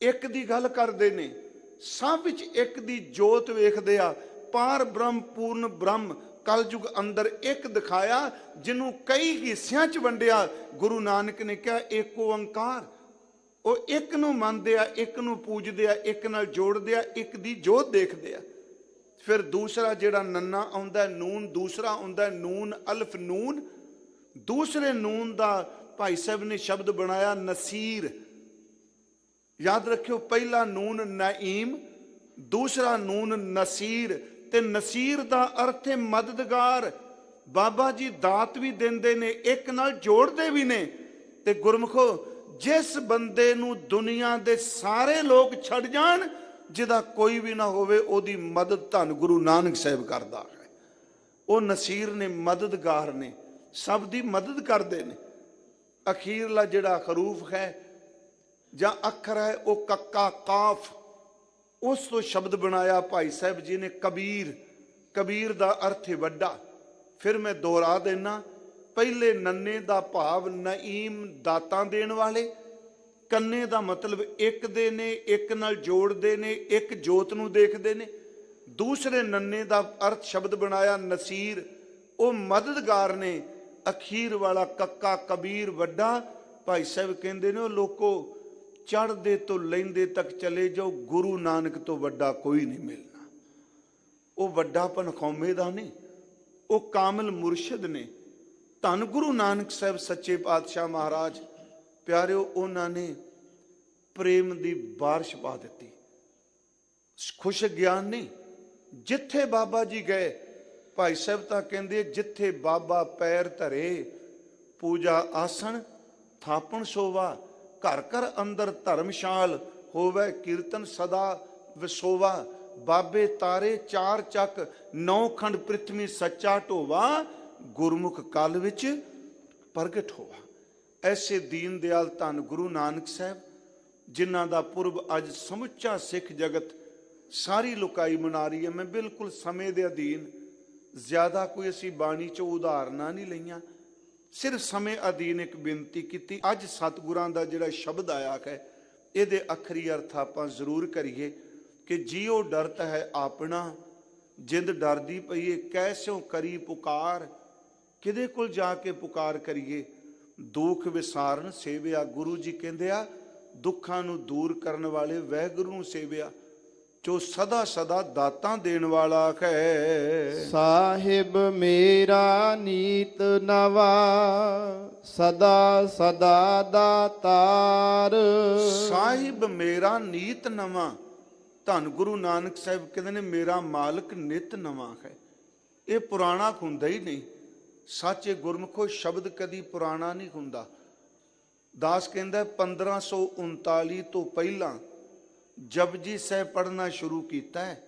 ਇੱਕ ਦੀ ਗੱਲ ਕਰਦੇ ਨੇ, ਸਭ ਵਿੱਚ ਇੱਕ ਦੀ ਜੋਤ ਵੇਖਦੇ ਆ। ਪਾਰ ਬ੍ਰਹਮ ਪੂਰਨ ਬ੍ਰਹਮ ਕਲਯੁਗ ਅੰਦਰ ਇੱਕ ਦਿਖਾਇਆ, ਜਿਹਨੂੰ ਕਈ ਹਿੱਸਿਆਂ 'ਚ ਵੰਡਿਆ। ਗੁਰੂ ਨਾਨਕ ਨੇ ਕਿਹਾ ਏਕ ਓੰਕਾਰ। ਉਹ ਇੱਕ ਨੂੰ ਮੰਨਦੇ ਆ, ਇੱਕ ਨੂੰ ਪੂਜਦੇ ਆ, ਇੱਕ ਨਾਲ ਜੋੜਦੇ ਆ, ਇੱਕ ਦੀ ਜੋਤ ਦੇਖਦੇ ਆ। ਫਿਰ ਦੂਸਰਾ ਜਿਹੜਾ ਨੰਨਾ ਆਉਂਦਾ ਨੂਨ, ਦੂਸਰਾ ਆਉਂਦਾ ਨੂਨ ਅਲਫ ਨੂਨ। ਦੂਸਰੇ ਨੂਨ ਦਾ ਭਾਈ ਸਾਹਿਬ ਨੇ ਸ਼ਬਦ ਬਣਾਇਆ ਨਸੀਰ। ਯਾਦ ਰੱਖਿਓ, ਪਹਿਲਾ ਨੂਨ ਨਈਮ, ਦੂਸਰਾ ਨੂਨ ਨਸੀਰ। ਤੇ ਨਸੀਰ ਦਾ ਅਰਥ ਹੈ ਮਦਦਗਾਰ। ਬਾਬਾ ਜੀ ਦਾਤ ਵੀ ਦਿੰਦੇ ਨੇ, ਇੱਕ ਨਾਲ ਜੋੜਦੇ ਵੀ ਨੇ। ਤੇ ਗੁਰਮੁਖੋ, ਜਿਸ ਬੰਦੇ ਨੂੰ ਦੁਨੀਆ ਦੇ ਸਾਰੇ ਲੋਕ ਛੱਡ ਜਾਣ, ਜਿਹਦਾ ਕੋਈ ਵੀ ਨਾ ਹੋਵੇ, ਉਹਦੀ ਮਦਦ ਧੰਨ ਗੁਰੂ ਨਾਨਕ ਸਾਹਿਬ ਕਰਦਾ ਹੈ। ਉਹ ਨਸੀਰ ਨੇ, ਮਦਦਗਾਰ ਨੇ, ਸਭ ਦੀ ਮਦਦ ਕਰਦੇ ਨੇ। ਅਖੀਰਲਾ ਜਿਹੜਾ ਖਰੂਫ ਹੈ ਜਾਂ ਅੱਖਰ ਹੈ, ਉਹ ਕੱਕਾ ਕਾਫ, ਉਸ ਤੋਂ ਸ਼ਬਦ ਬਣਾਇਆ ਭਾਈ ਸਾਹਿਬ ਜੀ ਨੇ ਕਬੀਰ। ਕਬੀਰ ਦਾ ਅਰਥ ਹੈ ਵੱਡਾ। ਫਿਰ ਮੈਂ ਦੁਹਰਾ ਦੇਣਾ, ਪਹਿਲੇ ਨੰਨੇ ਦਾ ਭਾਵ ਨਈਮ, ਦਾਤਾਂ ਦੇਣ ਵਾਲੇ। ਕੰਨੇ ਦਾ ਮਤਲਬ ਇੱਕ ਦੇ ਨੇ, ਇੱਕ ਨਾਲ ਜੋੜਦੇ ਨੇ, ਇੱਕ ਜੋਤ ਨੂੰ ਦੇਖਦੇ ਨੇ। ਦੂਸਰੇ ਨੰਨੇ ਦਾ ਅਰਥ ਸ਼ਬਦ ਬਣਾਇਆ ਨਸੀਰ, ਉਹ ਮਦਦਗਾਰ ਨੇ। ਅਖੀਰ ਵਾਲਾ ਕੱਕਾ ਕਬੀਰ, ਵੱਡਾ। ਭਾਈ ਸਾਹਿਬ ਕਹਿੰਦੇ ਨੇ, ਉਹ ਲੋਕੋ ਚੜ੍ਹਦੇ ਤੋਂ ਲੈਂਦੇ ਤੱਕ ਚਲੇ ਜਾਓ, ਗੁਰੂ ਨਾਨਕ ਤੋਂ ਵੱਡਾ ਕੋਈ ਨਹੀਂ ਮਿਲਣਾ। ਉਹ ਵੱਡਾਪਨ ਕੌਮੇ ਦਾ ਨਹੀਂ, ਉਹ ਕਾਮਲ ਮੁਰਸ਼ਿਦ ਨੇ। ਧੰਨ ਗੁਰੂ ਨਾਨਕ ਸਾਹਿਬ ਸੱਚੇ ਪਾਤਸ਼ਾਹ ਮਹਾਰਾਜ ਪਿਆਰਿਓ, ਉਹਨਾਂ ਨੇ ਪ੍ਰੇਮ ਦੀ ਬਾਰਿਸ਼ ਪਾ ਦਿੱਤੀ। ਖੁਸ਼ ਗਿਆਨ ਨਹੀਂ, ਜਿੱਥੇ ਬਾਬਾ ਜੀ ਗਏ, ਭਾਈ ਸਾਹਿਬ ਤਾਂ ਕਹਿੰਦੇ ਜਿੱਥੇ ਬਾਬਾ ਪੈਰ ਧਰੇ, ਪੂਜਾ ਆਸਣ ਥਾਪਣ ਸੋਵਾ। ਘਰ ਘਰ ਅੰਦਰ ਧਰਮਸ਼ਾਲ ਹੋਵੇ, ਕੀਰਤਨ ਸਦਾ ਵਿਸੋਵਾ। ਬਾਬੇ ਤਾਰੇ ਚਾਰ ਚੱਕ, 9 ਖੰਡ ਪ੍ਰਿਥਵੀ ਸੱਚਾ ਢੋਵਾ। ਗੁਰਮੁਖ ਕਲ ਵਿੱਚ ਪ੍ਰਗਟ ਹੋਵਾ। ਐਸੇ ਦੀਨ ਦਿਆਲ ਧੰਨ ਗੁਰੂ ਨਾਨਕ ਸਾਹਿਬ, ਜਿਨ੍ਹਾਂ ਦਾ ਪੁਰਬ ਅੱਜ ਸਮੁੱਚਾ ਸਿੱਖ ਜਗਤ, ਸਾਰੀ ਲੋਕਾਈ ਮਨਾ ਰਹੀ ਹੈ। ਮੈਂ ਬਿਲਕੁਲ ਸਮੇਂ ਦੇ ਅਧੀਨ, ਜ਼ਿਆਦਾ ਕੋਈ ਅਸੀਂ ਬਾਣੀ 'ਚੋਂ ਉਦਾਹਰਨਾਂ ਨਹੀਂ ਲਈਆਂ, ਸਿਰਫ ਸਮੇਂ ਅਧੀਨ ਇੱਕ ਬੇਨਤੀ ਕੀਤੀ। ਅੱਜ ਸਤਿਗੁਰਾਂ ਦਾ ਜਿਹੜਾ ਸ਼ਬਦ ਆਇਆ ਹੈ, ਇਹਦੇ ਅਖਰੀ ਅਰਥ ਆਪਾਂ ਜ਼ਰੂਰ ਕਰੀਏ ਕਿ ਜੀਉ ਡਰਤ ਹੈ ਆਪਣਾ, ਜਿੰਦ ਡਰਦੀ ਪਈਏ, ਕੈਸਿਓ ਕਰੀ ਪੁਕਾਰ। ਕਿਹਦੇ ਕੋਲ ਜਾ ਕੇ ਪੁਕਾਰ ਕਰੀਏ? ਦੁੱਖ ਵਿਸਾਰਨ ਸੇਵਿਆ। ਗੁਰੂ ਜੀ ਕਹਿੰਦੇ ਆ, ਦੁੱਖਾਂ ਨੂੰ ਦੂਰ ਕਰਨ ਵਾਲੇ ਵਾਹਿਗੁਰੂ ਨੂੰ ਸੇਵਿਆ, ਜੋ ਸਦਾ ਸਦਾ ਦਾਤਾਂ ਦੇਣ ਵਾਲਾ ਹੈ। ਸਾਹਿਬ ਮੇਰਾ ਨੀਤ ਨਵਾ, ਸਦਾ ਸਦਾ ਦਾਤਾਰ। ਸਾਹਿਬ ਮੇਰਾ ਨੀਤ ਨਵਾਂ। ਧੰਨ ਗੁਰੂ ਨਾਨਕ ਸਾਹਿਬ ਕਹਿੰਦੇ ਨੇ, ਮੇਰਾ ਮਾਲਕ ਨਿਤ ਨਵਾਂ ਹੈ। ਇਹ ਪੁਰਾਣਾ ਹੁੰਦਾ ਹੀ ਨਹੀਂ। ਸੱਚੇ ਗੁਰਮੁਖੋ, ਸ਼ਬਦ ਕਦੀ ਪੁਰਾਣਾ ਨਹੀਂ ਹੁੰਦਾ। ਦਾਸ ਕਹਿੰਦਾ 1539 ਤੋਂ ਪਹਿਲਾਂ ਜਪਜੀ ਸਾਹਿਬ ਪੜ੍ਹਨਾ ਸ਼ੁਰੂ ਕੀਤਾ ਹੈ,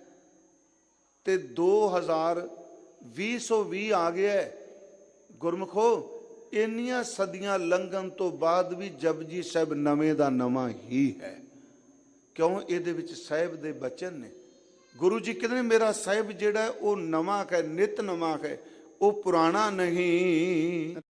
ਤੇ 2020 ਆ ਗਿਆ। ਗੁਰਮੁਖੋ, ਇੰਨੀਆਂ ਸਦੀਆਂ ਲੰਘਣ ਤੋਂ ਬਾਅਦ ਵੀ ਜਪਜੀ ਸਾਹਿਬ ਨਵੇਂ ਦਾ ਨਵਾਂ ਹੀ ਹੈ। ਕਿਉਂ? ਇਹਦੇ ਵਿੱਚ ਸਾਹਿਬ ਦੇ ਬਚਨ ਨੇ। ਗੁਰੂ ਜੀ ਕਹਿੰਦੇ ਨੇ, ਮੇਰਾ ਸਾਹਿਬ ਜਿਹੜਾ ਉਹ ਨਵਾਂ ਹੈ, ਨਿਤ ਨਵਾਂ ਹੈ, ਉਹ ਪੁਰਾਣਾ ਨਹੀਂ।